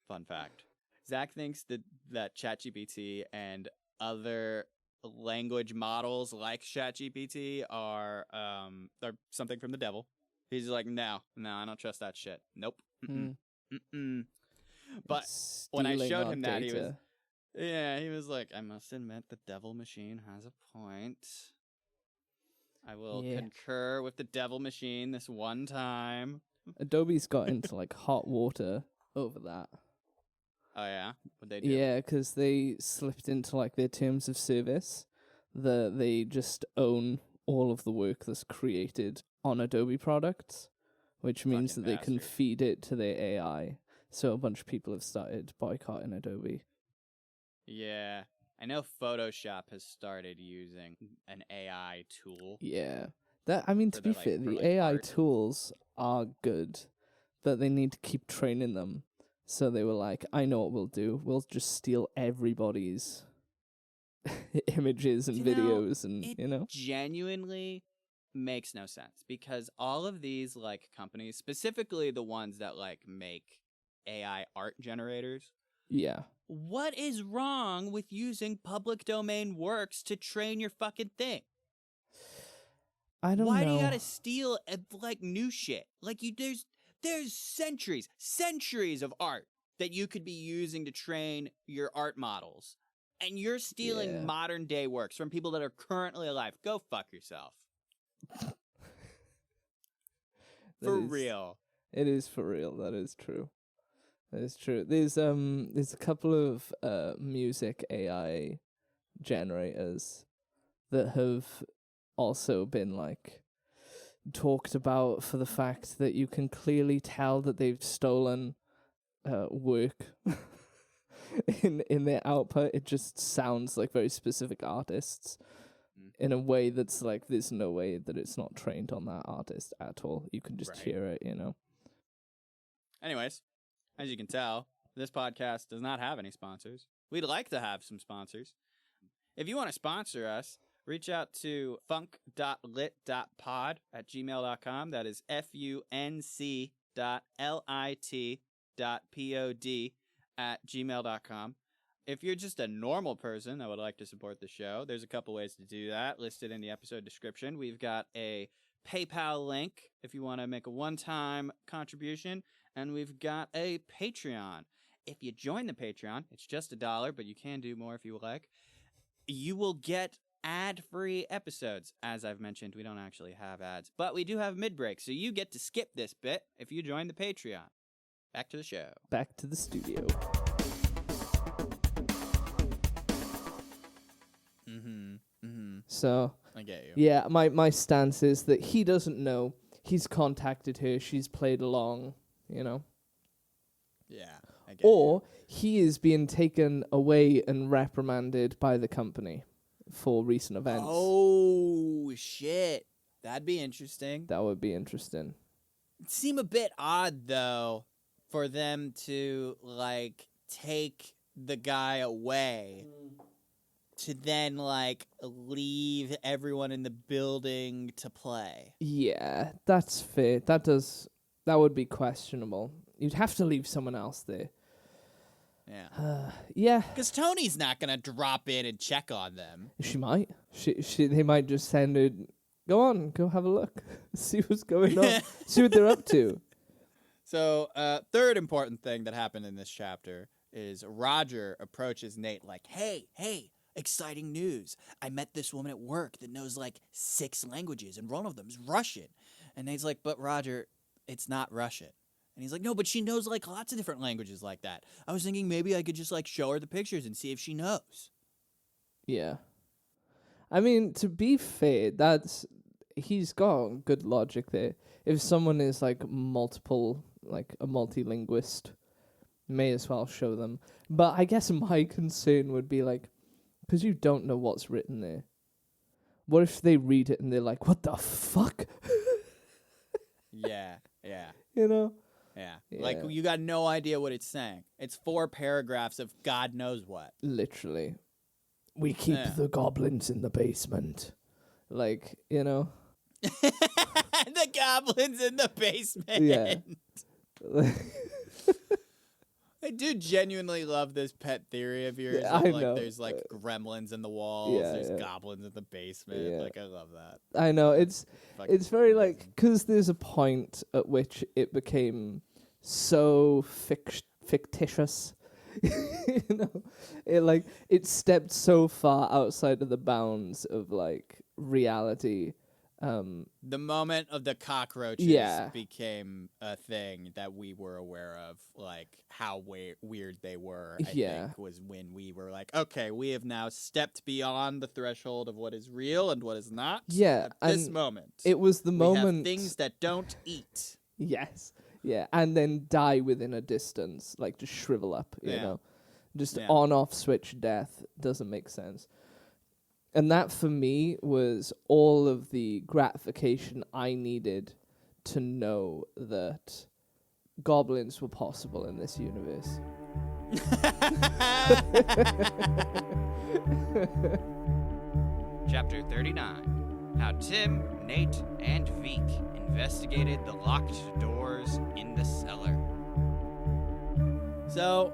Fun fact. Zach thinks that ChatGPT and other language models like ChatGPT are something from the devil. He's like, no, I don't trust that shit. Nope. But when I showed him that, he was like, I must admit the devil machine has a point. I will concur with the devil machine this one time. Adobe's got into like hot water over that. Oh yeah? What'd they do? Yeah, because they slipped into like their terms of service that they just own all of the work that's created on Adobe products, which means that they can feed it to their AI. So a bunch of people have started boycotting Adobe. Yeah. I know Photoshop has started using an AI tool. Yeah. To be fair, the AI art. tools are good, but they need to keep training them. So they were like, I know what we'll do. We'll just steal everybody's images and videos It genuinely makes no sense, because all of these like companies, specifically the ones that like make AI art generators. Yeah. What is wrong with using public domain works to train your fucking thing? I don't know. Why do you gotta steal like new shit? Like there's centuries of art that you could be using to train your art models, and you're stealing modern day works from people that are currently alive. Go fuck yourself. Real. It is for real. That is true. That is true. There's a couple of music AI generators that have also been like talked about for the fact that you can clearly tell that they've stolen work in their output. It just sounds like very specific artists in a way that's like there's no way that it's not trained on that artist at all. You can just hear it, Anyways, as you can tell, this podcast does not have any sponsors. We'd like to have some sponsors. If you want to sponsor us, reach out to funk.lit.pod@gmail.com. That is func.lit.pod@gmail.com. If you're just a normal person that would like to support the show, there's a couple ways to do that listed in the episode description. We've got a PayPal link if you want to make a one-time contribution, and we've got a Patreon. If you join the Patreon, it's just $1, but you can do more if you would like. You will get ad-free episodes. As I've mentioned, we don't actually have ads, but we do have mid-break, so you get to skip this bit if you join the Patreon. Back to the show. Back to the studio. So I get you. Yeah, my stance is that he doesn't know. He's contacted her. She's played along, Yeah. I get Or he is being taken away and reprimanded by the company for recent events. Oh, shit. That'd be interesting. That would be interesting. It'd seem a bit odd, though, for them to, like, take the guy away to then, like, leave everyone in the building to play. Yeah, that's fair. That would be questionable. You'd have to leave someone else there. Yeah. Yeah, Because Tony's not going to drop in and check on them. she might. They might just send her. Go on, go have a look. See what's going on. See what they're up to. So, third important thing that happened in this chapter is Roger approaches Nate like, hey, exciting news. I met this woman at work that knows like 6 languages, and one of them is Russian. And Nate's like, but Roger, it's not Russian. And he's like, no, but she knows like lots of different languages like that. I was thinking maybe I could just like show her the pictures and see if she knows. Yeah. I mean, to be fair, he's got good logic there. If someone is like a multilinguist, may as well show them. But I guess my concern would be like, because you don't know what's written there. What if they read it and they're like, what the fuck? Yeah. You know? Yeah. Yeah. Like, you got no idea what it's saying. It's 4 paragraphs of God knows what. Literally. We keep the goblins in the basement. Like, you know? The goblins in the basement. Yeah. I do genuinely love this pet theory of yours. Yeah, of, I like, know. There's like gremlins in the walls. Yeah, There's yeah. goblins in the basement. Yeah. Like, I love that. I know. It's Fucking very amazing. like, because there's a point at which it became so fictitious. You know? It stepped so far outside of the bounds of like reality. The moment of the cockroaches Yeah. became a thing that we were aware of, like how weird they were, I Yeah. think, was when we were like, okay, we have now stepped beyond the threshold of what is real and what is not. Yeah, At this and moment. It was the we moment. have things that don't eat. Yes. Yeah. And then die within a distance, like just shrivel up, you Yeah. know? Just Yeah. on off switch death doesn't make sense. And that for me was all of the gratification I needed to know that goblins were possible in this universe. Chapter 39. How Tim, Nate, and Veek investigated the locked doors in the cellar. So,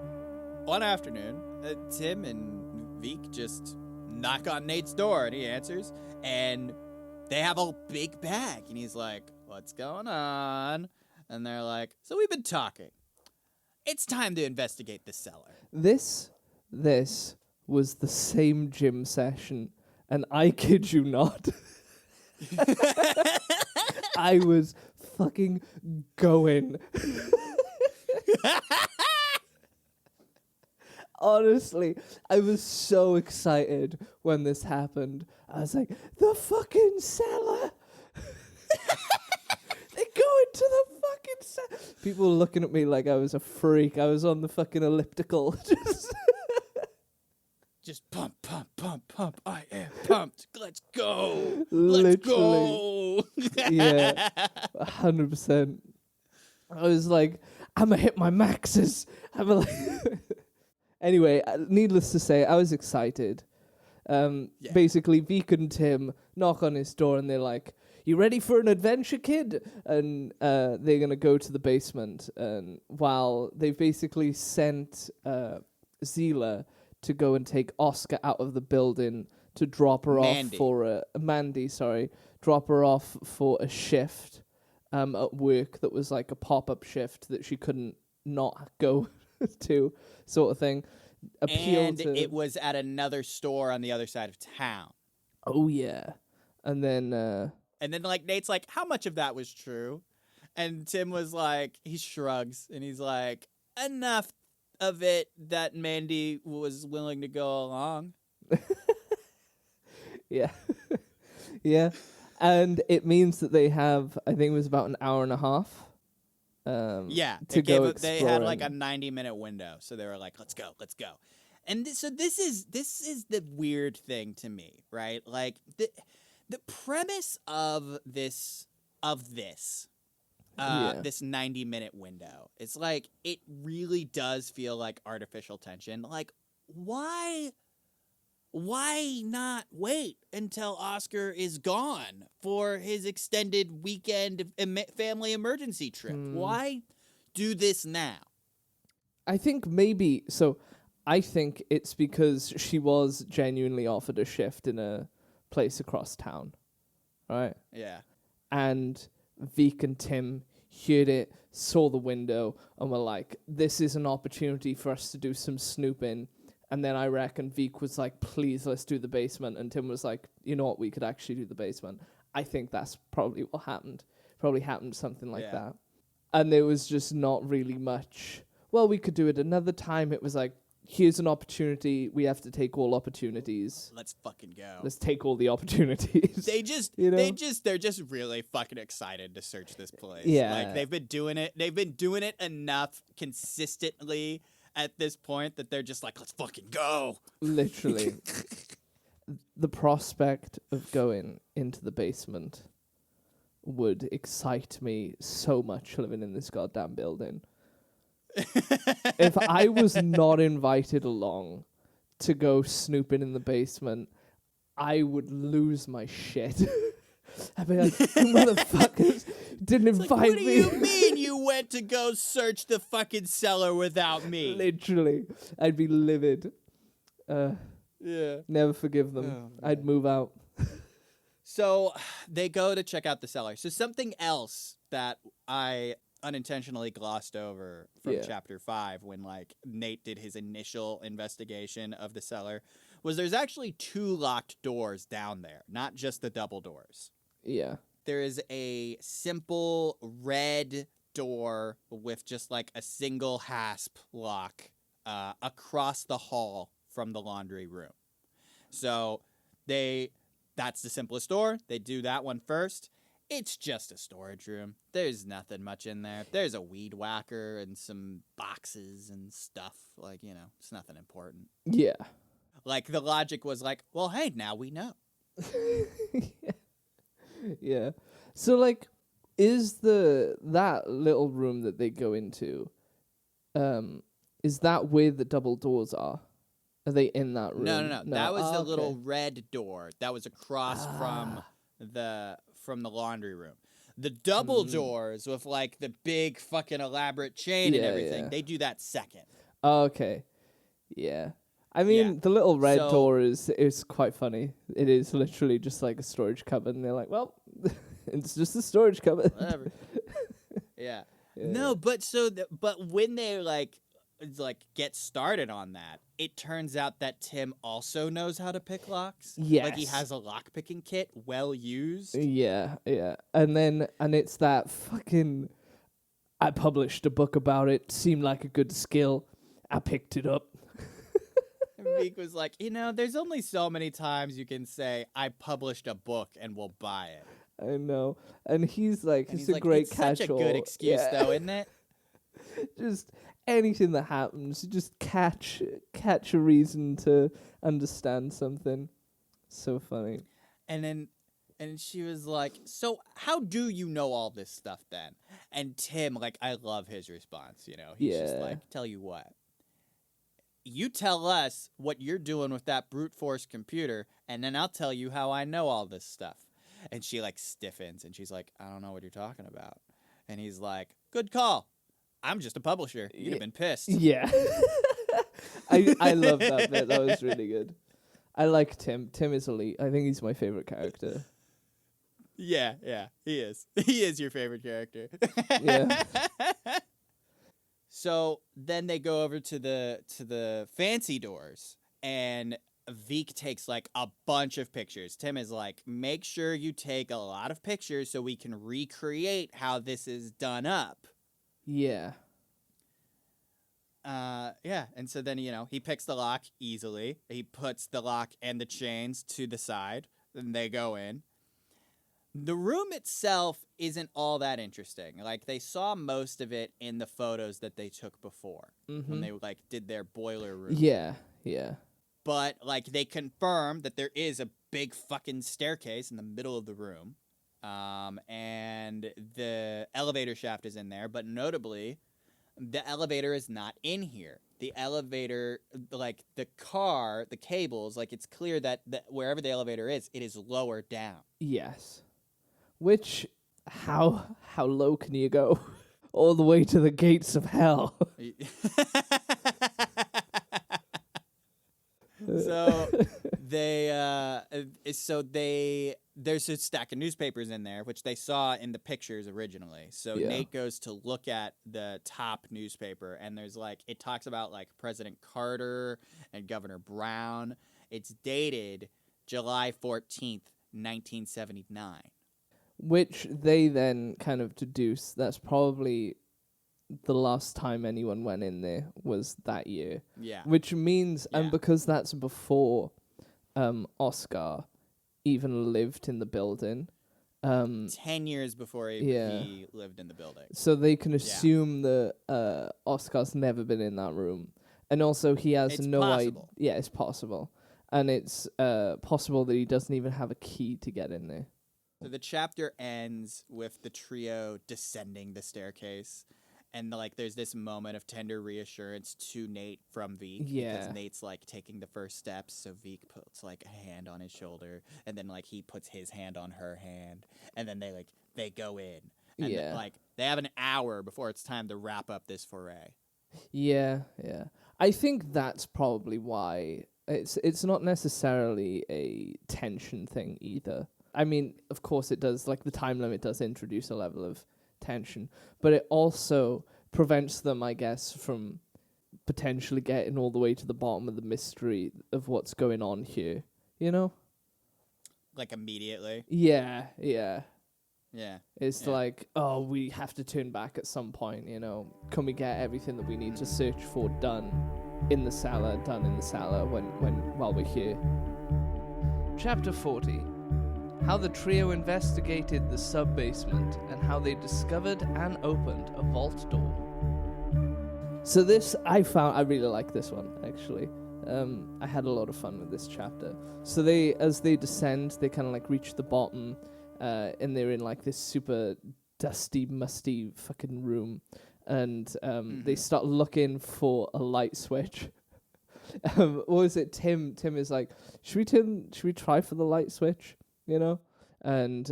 one afternoon, Tim and Veek just knock on Nate's door, and he answers, and they have a big bag, and he's like, what's going on? And they're like, so we've been talking. It's time to investigate the cellar. This was the same gym session, and I kid you not. I was fucking going. Honestly, I was so excited when this happened. I was like, the fucking cellar! They're going to the fucking cellar! People were looking at me like I was a freak. I was on the fucking elliptical. Just pump, pump, pump, pump. I am pumped. Let's go. Literally. Let's go. Yeah, 100%. I was like, I'm gonna hit my maxes. Anyway, needless to say, I was excited. Basically, Veek and Tim knock on his door and they're like, you ready for an adventure, kid? And they're going to go to the basement. And while they've basically sent Zila to go and take Oscar out of the building to drop her off for drop her off for a shift at work that was like a pop-up shift that she couldn't not go to, sort of thing. It was at another store on the other side of town. Oh yeah. And then like Nate's like, how much of that was true? And Tim was like, he shrugs and he's like, enough of it that Mandy was willing to go along. Yeah. Yeah. And it means that they have, I think it was about an hour and a half Yeah, to go they had like a exploring. 90-minute window, so they were like, "Let's go, let's go." And so this is the weird thing to me, right? Like the premise of this Yeah. this 90-minute window. It's like it really does feel like artificial tension. Like why not wait until Oscar is gone for his extended weekend family emergency trip? Why do this now? I think maybe so. I think it's because she was genuinely offered a shift in a place across town, right? Yeah. And Veek and Tim heard it, saw the window, and were like, "This is an opportunity for us to do some snooping." And then I reckon Veek was like, "Please, let's do the basement." And Tim was like, "You know what? We could actually do the basement." I think that's probably what happened. Probably happened something like Yeah. that. And there was just not really much. Well, we could do it another time. It was like, here's an opportunity. We have to take all opportunities. Let's fucking go. Let's take all the opportunities. They just, You know? they're just really fucking excited to search this place. Yeah. Like they've been doing it enough consistently at this point that they're just like, let's fucking go. Literally. The prospect of going into the basement would excite me so much living in this goddamn building. If I was not invited along to go snooping in the basement, I would lose my shit. I'd be like, motherfuckers didn't invite Like, what do me. you mean you went to go search the fucking cellar without me? Literally. I'd be livid. Yeah. Never forgive them. Oh, I'd move out. So they go to check out the cellar. So something else that I unintentionally glossed over from Yeah. chapter 5 when like Nate did his initial investigation of the cellar was there's actually 2 locked doors down there, not just the double doors. Yeah. There is a simple red door with just like a single hasp lock across the hall from the laundry room. So that's the simplest door. They do that one first. It's just a storage room. There's nothing much in there. There's a weed whacker and some boxes and stuff. Like, you know, it's nothing important. Yeah. Like, the logic was like, well, hey, now we know. Yeah. So like, is that little room that they go into, is that where the double doors are? Are they in that room? No. That was the okay. little red door that was across from the laundry room. The double doors with like the big fucking elaborate chain and Yeah, everything, yeah. they do that second. Okay. Yeah. I mean, Yeah. the little red So- door is quite funny. It is literally just like a storage cupboard, and they're like, well, it's just a storage cupboard. Whatever. Yeah. Yeah. No, but but when they like get started on that, it turns out that Tim also knows how to pick locks. Like he Yes. has a lock picking kit well used. Yeah, yeah. And it's that fucking, I published a book about it, seemed like a good skill. I picked it up. And Meek was like, there's only so many times you can say I published a book and we'll buy it. I know. And he's like, And it's he's a like, great it's such a catch-all. good excuse Yeah. though, isn't it? Just anything that happens, just catch a reason to understand something. So funny. And she was like, so how do you know all this stuff then? And Tim, like, I love his response, He's just Yeah. like, tell you what. You tell us what you're doing with that brute force computer, and then I'll tell you how I know all this stuff. And she, like, stiffens, and she's like, I don't know what you're talking about. And he's like, good call. I'm just a publisher. You'd have been pissed. Yeah. I love that bit. That was really good. I like Tim. Tim is elite. I think he's my favorite character. Yeah, he is. He is your favorite character. Yeah. So then they go over to the fancy doors, and Veek takes like a bunch of pictures. Tim is like, make sure you take a lot of pictures so we can recreate how this is done up. Yeah. Yeah, and so then, he picks the lock easily. He puts the lock and the chains to the side, and they go in. The room itself isn't all that interesting. Like, they saw most of it in the photos that they took before when they like did their boiler room. Yeah. But like, they confirmed that there is a big fucking staircase in the middle of the room, and the elevator shaft is in there. But notably, the elevator is not in here. The elevator, like the car, the cables, like it's clear that wherever the elevator is, it is lower down. Yes. Which, how low can you go? All the way to the gates of hell. So there's a stack of newspapers in there, which they saw in the pictures originally. So Yeah. Nate goes to look at the top newspaper, and there's like, it talks about like President Carter and Governor Brown. It's dated July 14th, 1979. Which they then kind of deduce that's probably the last time anyone went in there was that year. Yeah. Which means, Yeah. and because that's before Oscar even lived in the building, 10 years before Yeah. he lived in the building. so they can assume that Oscar's never been in that room. And also he has It's no idea. possible. Yeah, it's possible. And it's possible that he doesn't even have a key to get in there. So the chapter ends with the trio descending the staircase, and like there's this moment of tender reassurance to Nate from Veek, Yeah. because Nate's like taking the first steps, so Veek puts like a hand on his shoulder, and then like he puts his hand on her hand, and then they go in, and Yeah. like they have an hour before it's time to wrap up this foray. Yeah. I think that's probably why it's not necessarily a tension thing either. I mean, of course it does, like the time limit does introduce a level of tension, but it also prevents them, I guess, from potentially getting all the way to the bottom of the mystery of what's going on here, you know? Like immediately. Yeah. Yeah. It's Yeah. like, oh, we have to turn back at some point, you know? Can we get everything that we need to search for done in the cellar while we're here? Chapter 40. How the trio investigated the sub-basement and how they discovered and opened a vault door. So this, I really like this one, actually. I had a lot of fun with this chapter. So as they descend, they kind of like reach the bottom, and they're in like this super dusty, musty fucking room. And they start looking for a light switch. What was it? Tim is like, should we try for the light switch? You know? And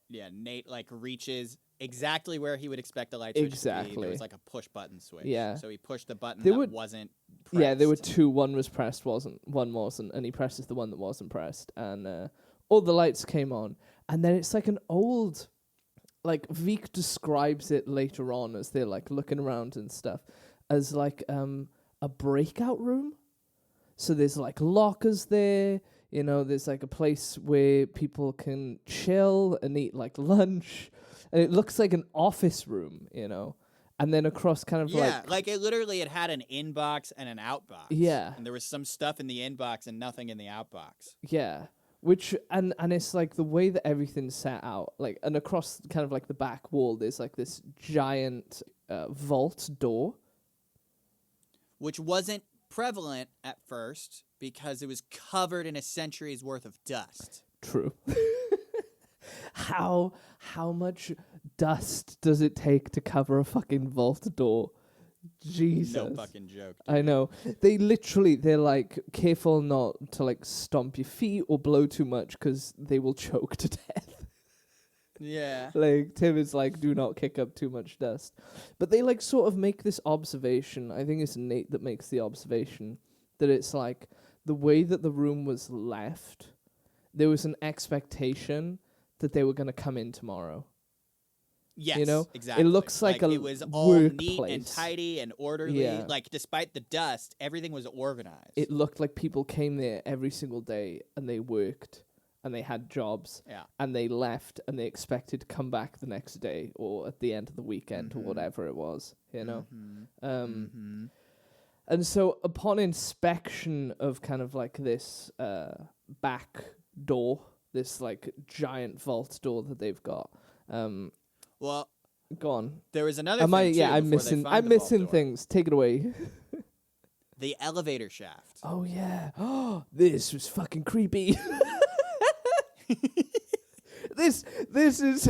Yeah, Nate like reaches exactly where he would expect the light switch to be. Exactly. There was like a push button switch. Yeah. So he pushed the button There that were- wasn't pressed. Yeah, there were two. One was pressed, one wasn't, and he presses the one that wasn't pressed, and all the lights came on. And then it's like an old, like Veek describes it later on as they're like looking around and stuff, as like a breakout room. So there's like lockers there. You know, there's like a place where people can chill and eat like lunch. And it looks like an office room, you know. And then across kind of like it literally it had an inbox and an outbox. Yeah. And there was some stuff in the inbox and nothing in the outbox. Yeah. Which, and it's like the way that everything's set out, like, and across kind of like the back wall, there's like this giant vault door. Which wasn't prevalent at first because it was covered in a century's worth of dust. True. How much dust does it take to cover a fucking vault door? Jesus. No fucking joke. I know. They're like, careful not to like stomp your feet or blow too much because they will choke to death. Yeah. Like, Tim is like, do not kick up too much dust. But they like sort of make this observation. I think it's Nate that makes the observation that it's like the way that the room was left, there was an expectation that they were going to come in tomorrow. Yes, You know? exactly. It looks like a it was all neat and workplace. tidy and orderly. Yeah. Like despite the dust, everything was organized. It looked like people came there every single day and they worked and they had jobs yeah. and they left and they expected to come back the next day or at the end of the weekend or whatever it was, you know? And so upon inspection of kind of like this back door, this like giant vault door that they've got. Well, Go on. there was another Am I? thing, too, Yeah, I'm before they missing. find I'm the vault missing door. things. Take it away. The elevator shaft. Oh yeah. Oh, this was fucking creepy. This is.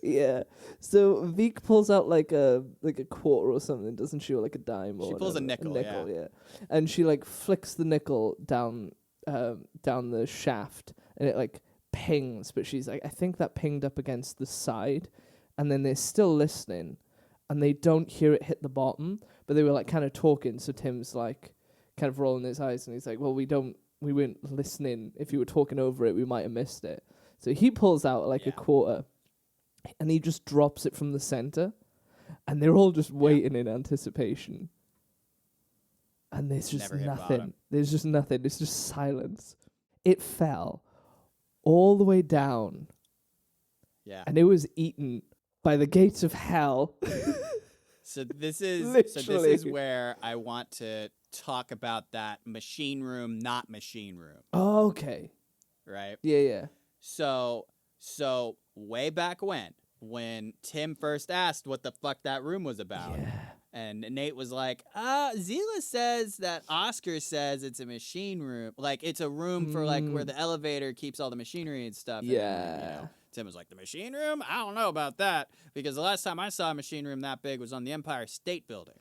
Yeah. So Veek pulls out like a quarter or something, doesn't she, or like a dime? Or She pulls a whatever. nickel, yeah. And she like flicks the nickel down the shaft, and it like pings. But she's like, I think that pinged up against the side, and then they're still listening, and they don't hear it hit the bottom, but they were like kind of talking. So Tim's like kind of rolling his eyes, and he's like, well, we weren't listening. If you were talking over it, we might have missed it. So he pulls out like a quarter, and he just drops it from the center, and they're all just waiting in anticipation. And there's just Never hit nothing. bottom. There's just nothing. It's just silence. It fell all the way down, Yeah. and it was eaten by the gates of hell. So this is Literally. where I want to talk about that machine room, not machine room, Oh, okay. right? Yeah. So way back when Tim first asked what the fuck that room was about, Yeah. and Nate was like, Zila says that Oscar says it's a machine room. Like, it's a room for, like, where the elevator keeps all the machinery and stuff. And then, Yeah. Tim was like, the machine room? I don't know about that. Because the last time I saw a machine room that big was on the Empire State Building.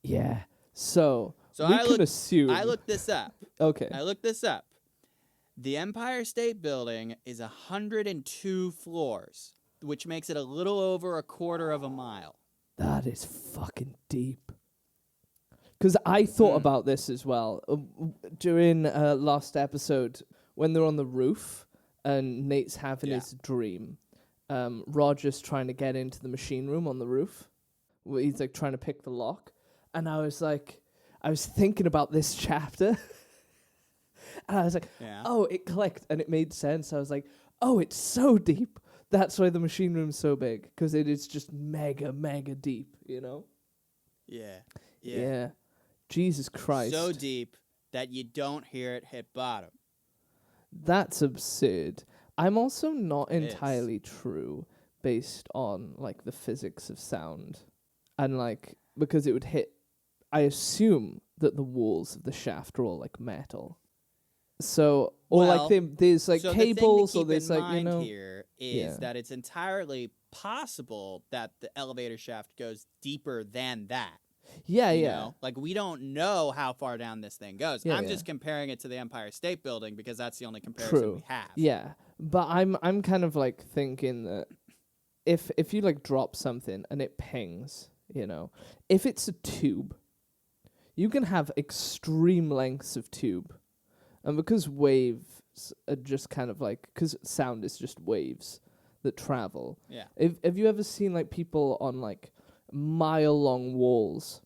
Yeah. So So we I can looked- assume. I looked this up. Okay. The Empire State Building is 102 floors, which makes it a little over a quarter of a mile. That is fucking deep. Because I thought about this as well. During last episode, when they're on the roof and Nate's having his dream, Roger's trying to get into the machine room on the roof. He's like trying to pick the lock. And I was thinking about this chapter. And I was like, oh, it clicked and it made sense. I was like, oh, it's so deep. That's why the machine room's so big, because it is just mega, mega deep, you know? Yeah. Jesus Christ. So deep that you don't hear it hit bottom. That's absurd. I'm also not It is. entirely true based on, like, the physics of sound. And, like, because it would hit... I assume that the walls of the shaft are all, like, metal. So, or, Well, like, there's, like, so cables, the or thing to there's, keep in like, you mind know... here is Yeah. that it's entirely possible that the elevator shaft goes deeper than that. Yeah, You yeah. know? Like, we don't know how far down this thing goes. Yeah, I'm yeah. just comparing it to the Empire State Building because that's the only comparison True. we have. Yeah, but I'm kind of like thinking that if you like drop something and it pings, you know, if it's a tube, you can have extreme lengths of tube, and because waves are just kind of like, because sound is just waves that travel. Yeah. Have you ever seen like people on like mile-long walls,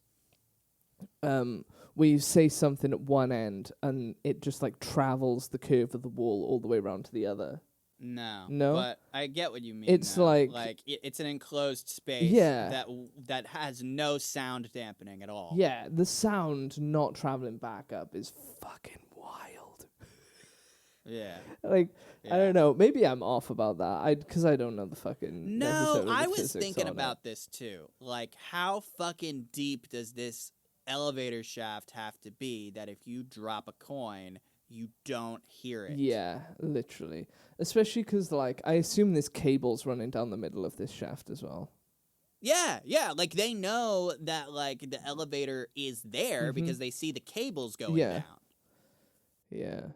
where you say something at one end and it just like travels the curve of the wall all the way around to the other? No. No? But I get what you mean. It's though. like- it's an enclosed space Yeah. that has no sound dampening at all. Yeah, the sound not traveling back up is fucking wild. Yeah. Like, I Yeah. don't know. Maybe I'm off about that. Because I don't know the fucking. No, necessarily the I was physics thinking on it. about this too. Like, how fucking deep does this elevator shaft have to be that if you drop a coin, you don't hear it? Yeah, literally. Especially because, like, I assume there's cables running down the middle of this shaft as well. Yeah. Like, they know that, like, the elevator is there Mhm. because they see the cables going Yeah. down. Yeah.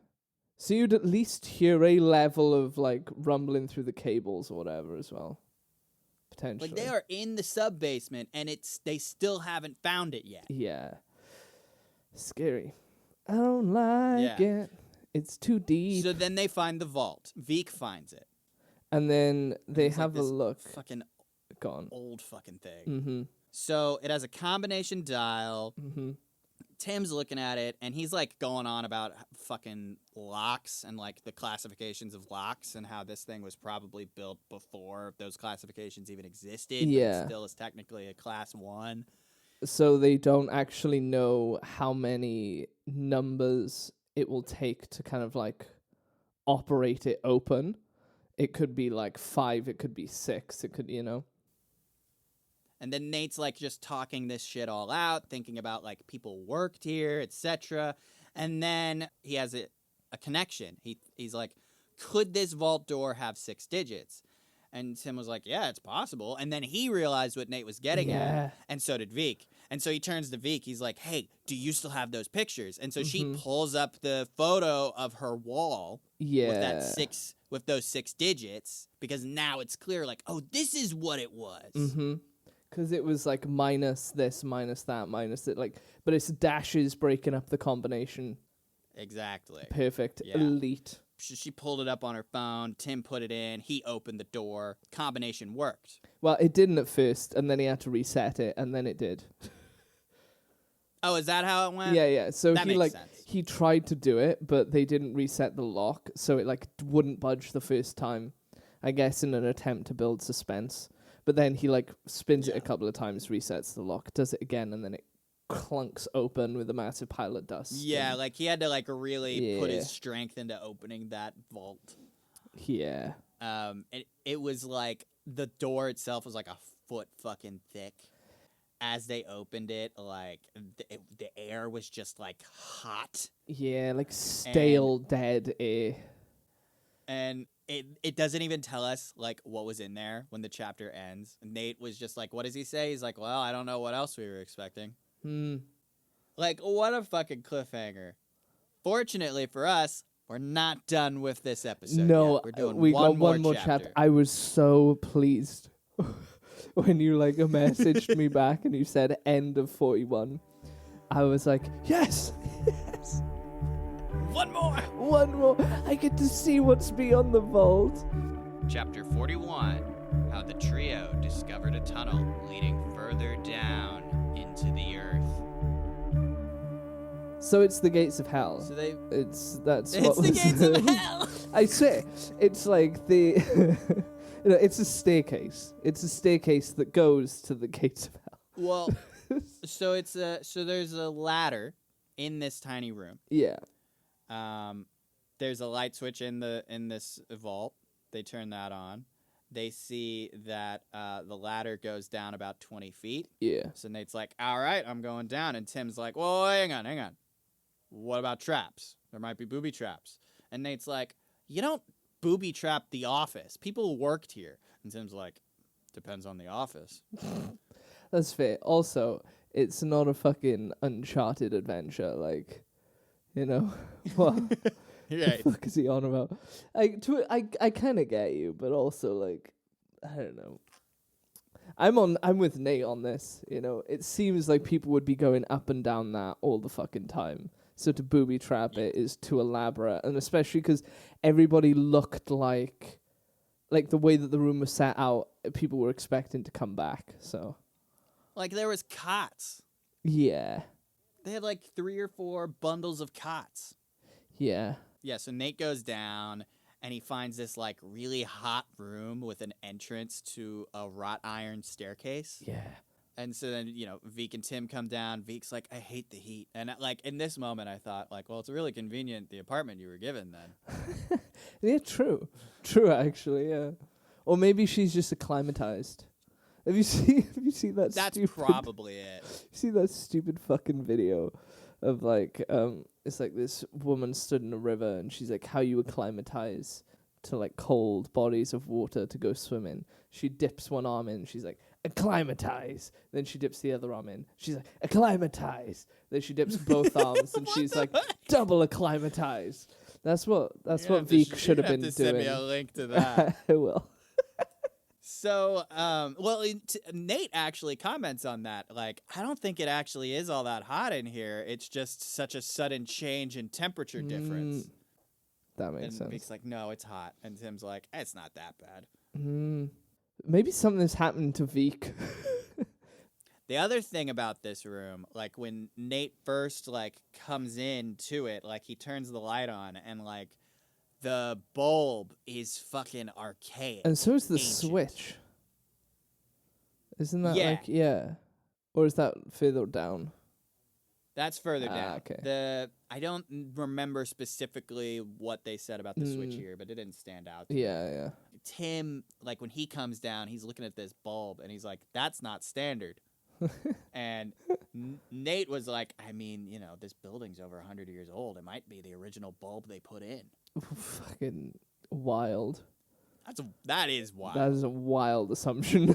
So you'd at least hear a level of, like, rumbling through the cables or whatever as well. Potentially. Like, they are in the sub basement and they still haven't found it yet. Yeah. Scary. I don't like it. It's too deep. So then they find the vault. Veek finds it. And then they It's like have a this look. Fucking Gone. old fucking thing. Mm-hmm. So it has a combination dial. Mm-hmm. Tim's looking at it, and he's, like, going on about fucking locks and, like, the classifications of locks and how this thing was probably built before those classifications even existed. But Yeah. it still is technically a class 1. So they don't actually know how many numbers it will take to kind of like operate it open. It could be like 5, it could be 6, it could, And then Nate's like just talking this shit all out, thinking about like people worked here, etc. And then he has a connection. He's like, could this vault door have 6 digits? And Tim was like, yeah, it's possible. And then he realized what Nate was getting at, and so did Veek. And so he turns to Veek. He's like, hey, do you still have those pictures? And so she pulls up the photo of her wall with those 6 digits, because now it's clear, like, oh, this is what it was. Mm-hmm. Because it was like minus this, minus that, minus it, like, but it's dashes breaking up the combination. Exactly. Perfect. Yeah. Elite. She pulled it up on her phone. Tim put it in. He opened the door. Combination worked. Well, it didn't at first, and then he had to reset it, and then it did. Oh, is that how it went? Yeah. So that makes sense. he tried to do it, but they didn't reset the lock, so it like wouldn't budge the first time. I guess in an attempt to build suspense. But then he like spins it a couple of times, resets the lock, does it again, and then it clunks open with a massive pile of dust. Yeah, like he had to like really put his strength into opening that vault. Yeah. It was like the door itself was like a foot fucking thick. As they opened it, like the air was just like hot. Yeah, like stale, dead air. And it doesn't even tell us like what was in there when the chapter ends. Nate was just like, what does he say? He's like, well, I don't know what else we were expecting. Like, what a fucking cliffhanger. Fortunately for us, we're not done with this episode No, yet. We're doing we got one more chapter. I was so pleased when you like messaged me back and you said end of 41. I was like, yes. One more. I get to see what's beyond the vault. Chapter 41, How the Trio Discovered a Tunnel Leading Further Down into the Earth. So it's the gates of hell. So they... It's the gates of hell! I say, it's like the... it's a staircase. It's a staircase that goes to the gates of hell. Well, so there's a ladder in this tiny room. Yeah. There's a light switch in this vault. They turn that on. They see that the ladder goes down about 20 feet. Yeah. So Nate's like, all right, I'm going down. And Tim's like, well, hang on. What about traps? There might be booby traps. And Nate's like, you don't booby trap the office. People worked here. And Tim's like, depends on the office. That's fair. Also, it's not a fucking Uncharted adventure, like... what Right. the fuck is he on about? I kind of get you, but also like, I don't know. I'm with Nate on this. It seems like people would be going up and down that all the fucking time. So to booby trap it is too elaborate, and especially because everybody looked like the way that the room was set out, people were expecting to come back. So, like there was cots. Yeah. They had like 3 or 4 bundles of cots. Yeah. Yeah, so Nate goes down and he finds this like really hot room with an entrance to a wrought iron staircase. Yeah. And so then, Veek and Tim come down. Veek's like, I hate the heat. And like in this moment I thought like, well, it's really convenient the apartment you were given then. Yeah, true. True actually, yeah. Or maybe she's just acclimatized. Have you seen that? That's probably it. See that stupid fucking video of like it's like this woman stood in a river and she's like, how you acclimatize to like cold bodies of water to go swimming. She dips one arm in, she's like, acclimatize. Then she dips the other arm in, she's like, acclimatize. Then she dips both arms and she's like, double acclimatize. That's what Veek should have been doing. Send me a link to that. I will. So, Nate actually comments on that. Like, I don't think it actually is all that hot in here. It's just such a sudden change in temperature difference. That makes sense. And Veek's like, no, it's hot. And Tim's like, it's not that bad. Maybe something's happened to Veek. The other thing about this room, like when Nate first like comes into it, like he turns the light on and like the bulb is fucking archaic. And so is the ancient. switch. Isn't that Or is that further down? That's further down. Okay. I don't remember specifically what they said about the switch here, but it didn't stand out to me. Yeah. Tim, like when he comes down, he's looking at this bulb and he's like, "That's not standard." And Nate was like, "I mean, you know, this building's over 100 years old. It might be the original bulb they put in." Fucking wild. That is wild. That is a wild assumption.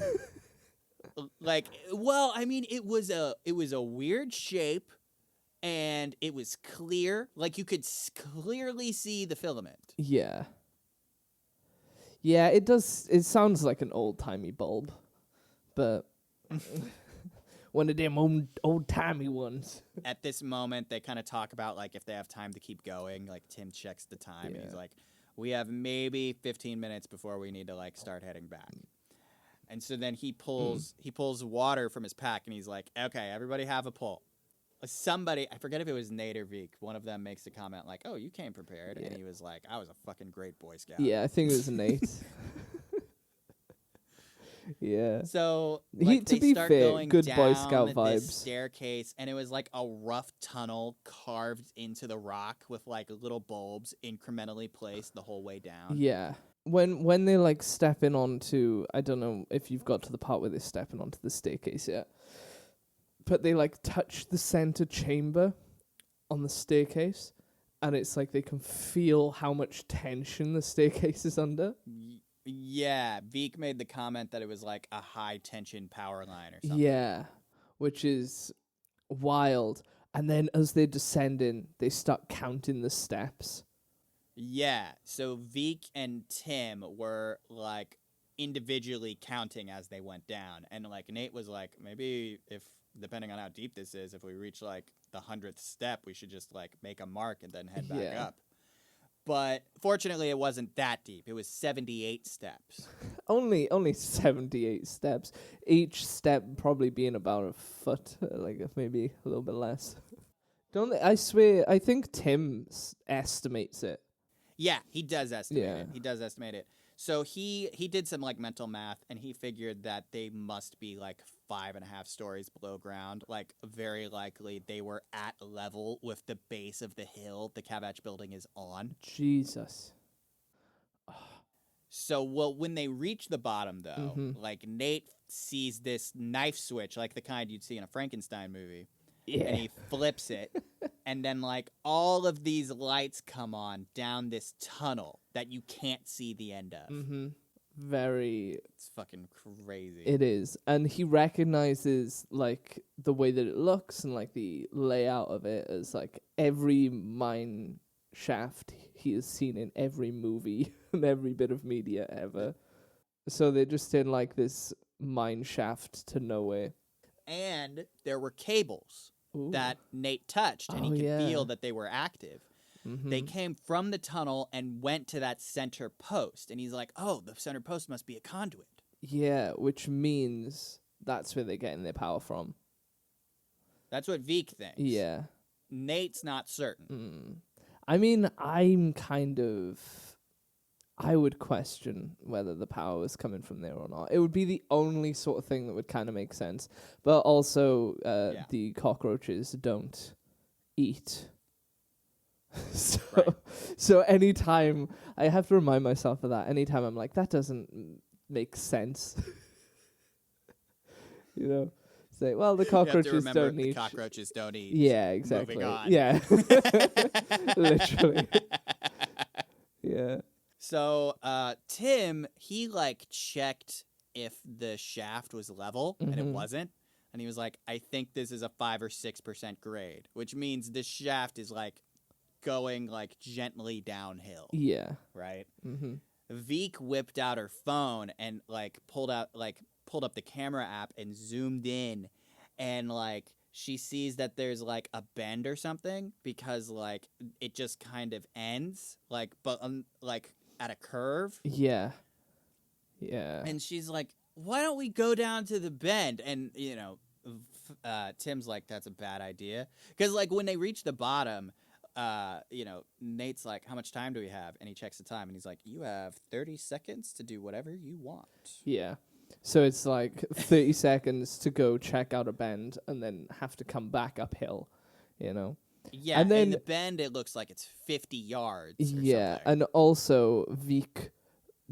Like, well, I mean, it was a weird shape, and it was clear. Like you could clearly see the filament. Yeah. Yeah, it does. It sounds like an old-timey bulb, but one of them old-timey ones. At this moment, they kind of talk about, like, if they have time to keep going. Like, Tim checks the time, and he's Yeah. like, we have maybe 15 minutes before we need to, like, start heading back. And so then he pulls water from his pack, and he's like, okay, everybody have a pull. Somebody, I forget if it was Nate or Veek, one of them makes a comment like, oh, you came prepared. Yeah. And he was like, I was a fucking great Boy Scout. Yeah, I think it was Nate. Yeah. So He- like, to they be start fair, going good down Boy Scout this vibes. staircase, and it was like a rough tunnel carved into the rock with like little bulbs incrementally placed the whole way down. Yeah. When they like stepping onto, I don't know if you've got to the part where they're stepping onto the staircase yet, but they like touch the center chamber on the staircase, and it's like they can feel how much tension the staircase is under. Yeah, Veek made the comment that it was like a high tension power line or something. Yeah, which is wild. And then as they're descending, they start counting the steps. Yeah, so Veek and Tim were like individually counting as they went down, and like Nate was like, maybe if depending on how deep this is, if we reach like the 100th step, we should just like make a mark and then head back Yeah. up. But fortunately, it wasn't that deep. It was 78 steps. Only 78 steps. Each step probably being about a foot, like maybe a little bit less. Don't they, I swear, I think Tim estimates it. Yeah, he does estimate Yeah. it. He does estimate it. So he did some like mental math, and he figured that they must be like 5.5 stories below ground. Like very likely they were at level with the base of the hill the Kavach building is on. Jesus. So well, when they reach the bottom though, Mhm. like Nate sees this knife switch, like the kind you'd see in a Frankenstein movie. Yeah. And he flips it, and then like all of these lights come on down this tunnel that you can't see the end of. Mm-hmm. Very. It's fucking crazy. It is. And he recognizes, like, the way that it looks and, like, the layout of it as, like, every mine shaft he has seen in every movie and every bit of media ever. So they're just in, like, this mine shaft to nowhere. And there were cables Ooh. that Nate touched, and he Oh, could yeah. feel that they were active. Mhm. They came from the tunnel and went to that center post, and he's like, oh, the center post must be a conduit. Yeah, which means that's where they're getting their power from. That's what Veek thinks. Yeah. Nate's not certain. I mean, I would question whether the power was coming from there or not. It would be the only sort of thing that would kind of make sense. But also, Yeah. the cockroaches don't eat. So, Right. so anytime, I have to remind myself of that. Anytime I'm like, that doesn't make sense. You know? Say, well, the You have to cockroaches remember don't the eat. cockroaches don't eat. Yeah, exactly. Moving on. Yeah. Literally. Yeah. So Tim, he like checked if the shaft was level, and it Mhm. wasn't. And he was like, I think this is a 5 or 6% grade, which means this shaft is like going like gently downhill, Yeah. right? Mm-hmm. Veek whipped out her phone and like pulled up the camera app and zoomed in, and like she sees that there's like a bend or something, because like it just kind of ends like like at a curve, Yeah. Yeah. and she's like, why don't we go down to the bend? And you know, Tim's like, that's a bad idea, because like when they reach the bottom, you know, Nate's like, how much time do we have? And he checks the time, and he's like, you have 30 seconds to do whatever you want. Yeah. So it's like 30 seconds to go check out a bend and then have to come back uphill, you know? Yeah, And then in the bend, it looks like it's 50 yards. Or yeah, something. and also Vic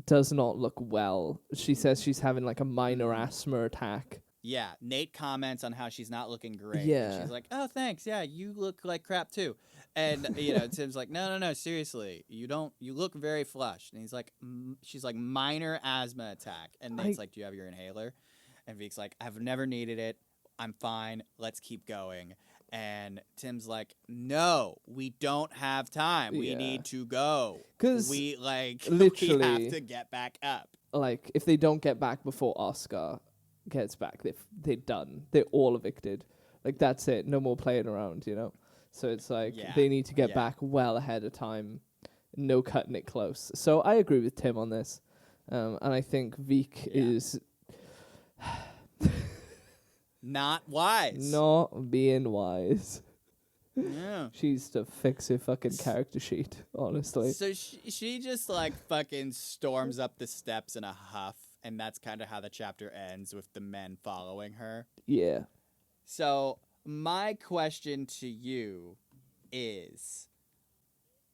does not look well. She says she's having like a minor asthma attack. Yeah, Nate comments on how she's not looking great. Yeah. And she's like, oh, thanks. Yeah, you look like crap too. And, Tim's like, no, seriously. You look very flushed. And he's like, she's like, minor asthma attack. And Nate's like, do you have your inhaler? And Vic's like, I've never needed it. I'm fine. Let's keep going. And Tim's like, no, we don't have time. We Yeah. need to go. 'Cause we we literally, have to get back up. like, if they don't get back before Oscar gets back, they're done. They're all evicted. Like, that's it. No more playing around, So it's like they need to get back well ahead of time. No cutting it close. So I agree with Tim on this. And I think Vic is not wise. not being wise. Yeah. She's to fix her fucking character sheet, honestly. So she just like fucking storms up the steps in a huff, and that's kind of how the chapter ends with the men following her. Yeah. So my question to you is,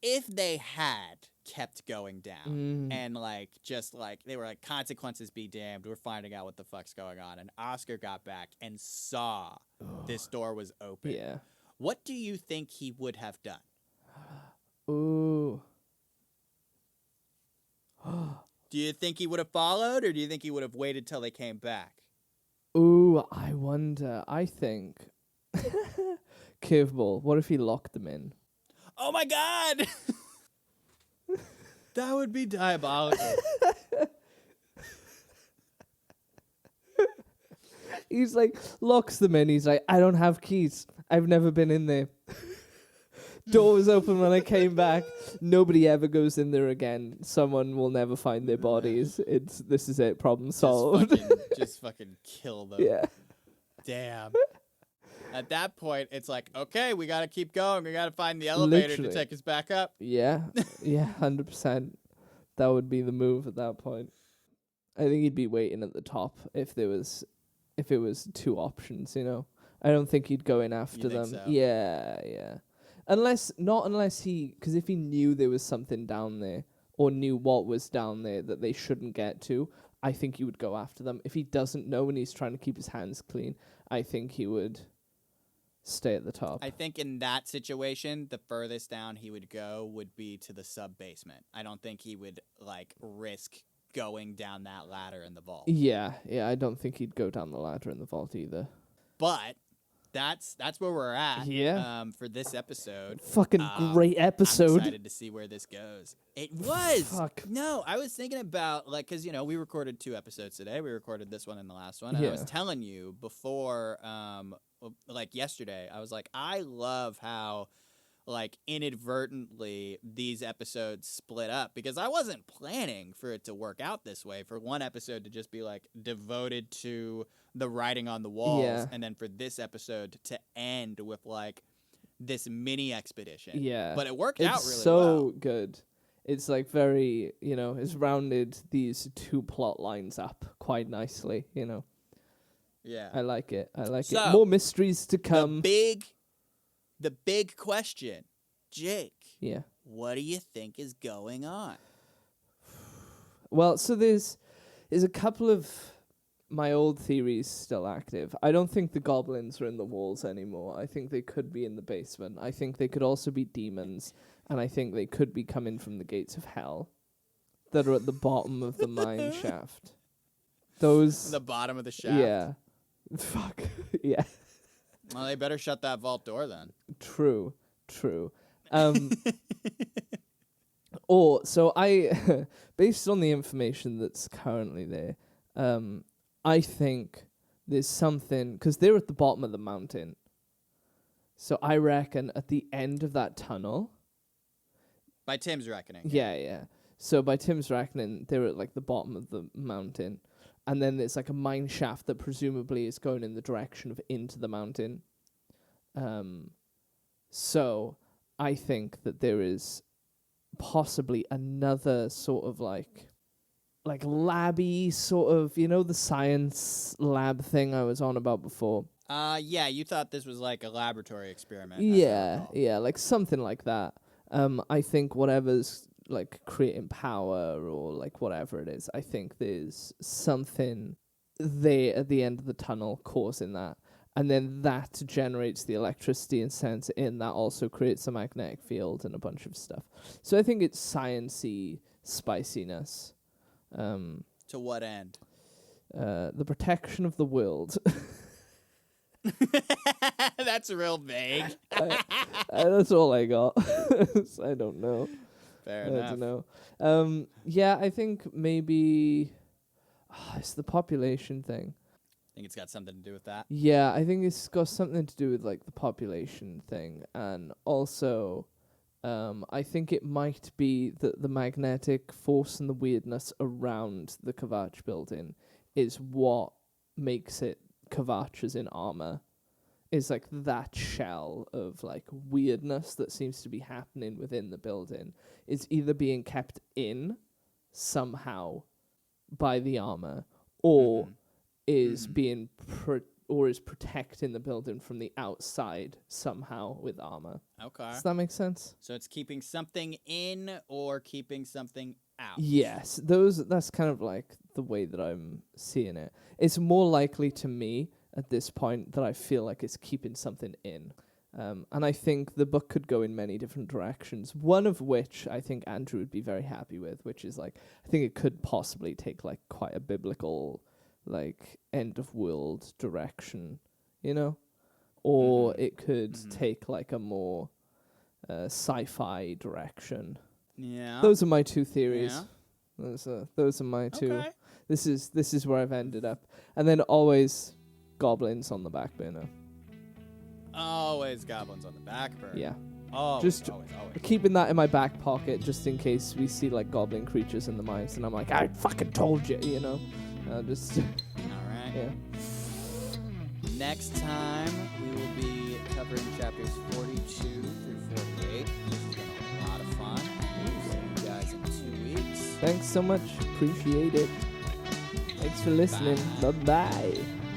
if they had kept going down and like just like they were like, consequences be damned, we're finding out what the fuck's going on, and Oscar got back and saw this door was open. Yeah. What do you think he would have done? Ooh. Do you think he would have followed, or do you think he would have waited till they came back? Ooh, I wonder. I think. Curveball. What if he locked them in? Oh my god! That would be diabolical. He's like, locks them in. He's like, I don't have keys. I've never been in there. Door was open when I came back. Nobody ever goes in there again. Someone will never find their bodies. This is it. Problem solved. Just fucking kill them. Yeah. Damn. At that point, it's like, okay, we gotta keep going. We gotta find the elevator Literally. to take us back up. Yeah. Yeah, 100%. That would be the move at that point. I think he'd be waiting at the top if it was two options, I don't think he'd go in after You think them. so? Yeah. Unless he, because if he knew there was something down there or knew what was down there that they shouldn't get to, I think he would go after them. If he doesn't know and he's trying to keep his hands clean, I think he would stay at the top. I think in that situation, the furthest down he would go would be to the sub-basement. I don't think he would, like, risk going down that ladder in the vault. Yeah, I don't think he'd go down the ladder in the vault either. But that's where we're at. Yeah. For this episode. Fucking great episode. I'm excited to see where this goes. It was. Fuck. No, I was thinking about, like, because, we recorded 2 episodes today. We recorded this one and the last one. And I was Yeah. telling you before, like, yesterday, I was like, I love how, like, inadvertently these episodes split up, because I wasn't planning for it to work out this way, for one episode to just be, like, devoted to the writing on the walls, Yeah. and then for this episode to end with, like, this mini expedition. Yeah. But it worked It's out really so well. good. It's like very, it's rounded these 2 plot lines up quite nicely, Yeah. I like it. So, More mysteries to come. The big question, Jake, Yeah. what do you think is going on? Well, so there's a couple of my old theories still active. I don't think the goblins are in the walls anymore. I think they could be in the basement. I think they could also be demons, and I think they could be coming from the gates of hell that are at the bottom of the mine shaft. Those The bottom of the shaft. Yeah. Fuck. Yeah. Well, they better shut that vault door then. True. Or so I based on the information that's currently there, I think there's something, because they're at the bottom of the mountain. So I reckon at the end of that tunnel. By Tim's reckoning. Yeah. So by Tim's reckoning, they're at like the bottom of the mountain. And then there's like a mine shaft that presumably is going in the direction of into the mountain. So I think that there is possibly another sort of like labby sort of, the science lab thing I was on about before. Yeah, you thought this was like a laboratory experiment. as I recall. Yeah, like something like that. I think whatever's like creating power or like whatever it is, I think there's something there at the end of the tunnel causing that. And then that generates the electricity and sends it in. That also creates a magnetic field and a bunch of stuff. So I think it's science-y spiciness. To what end? The protection of the world. That's real vague. That's all I got. I don't know. Fair I enough. don't know. Yeah, I think maybe it's the population thing. Think it's got something to do with that? Yeah, I think it's got something to do with like the population thing, and also, I think it might be that the magnetic force and the weirdness around the Kvatch building is what makes it Kvatch as in armor. Is like that shell of like weirdness that seems to be happening within the building is either being kept in somehow by the armor, or Mhm. is being is protecting the building from the outside somehow with armor. Okay. Does that make sense? So it's keeping something in or keeping something out. Yes, that's kind of like the way that I'm seeing it. It's more likely to me at this point that I feel like it's keeping something in. And I think the book could go in many different directions, one of which I think Andrew would be very happy with, which is like, I think it could possibly take like quite a biblical, like end of world direction, you know? Or Mhm. it could Mhm. take like a more sci-fi direction. Yeah. Those are my two theories. Yeah. Those are my two. Okay. This is where I've ended up. And then always goblins on the back burner. Always goblins on the back burner. Yeah. Always, Just always. keeping that in my back pocket just in case we see like goblin creatures in the mines and I'm like, I fucking told you, you know. Just All right. yeah. Next time, we will be covering chapters 42 through 48. This has been a lot of fun. We'll see you guys in 2 weeks. Thanks so much. Appreciate it. Thanks for listening. Bye bye.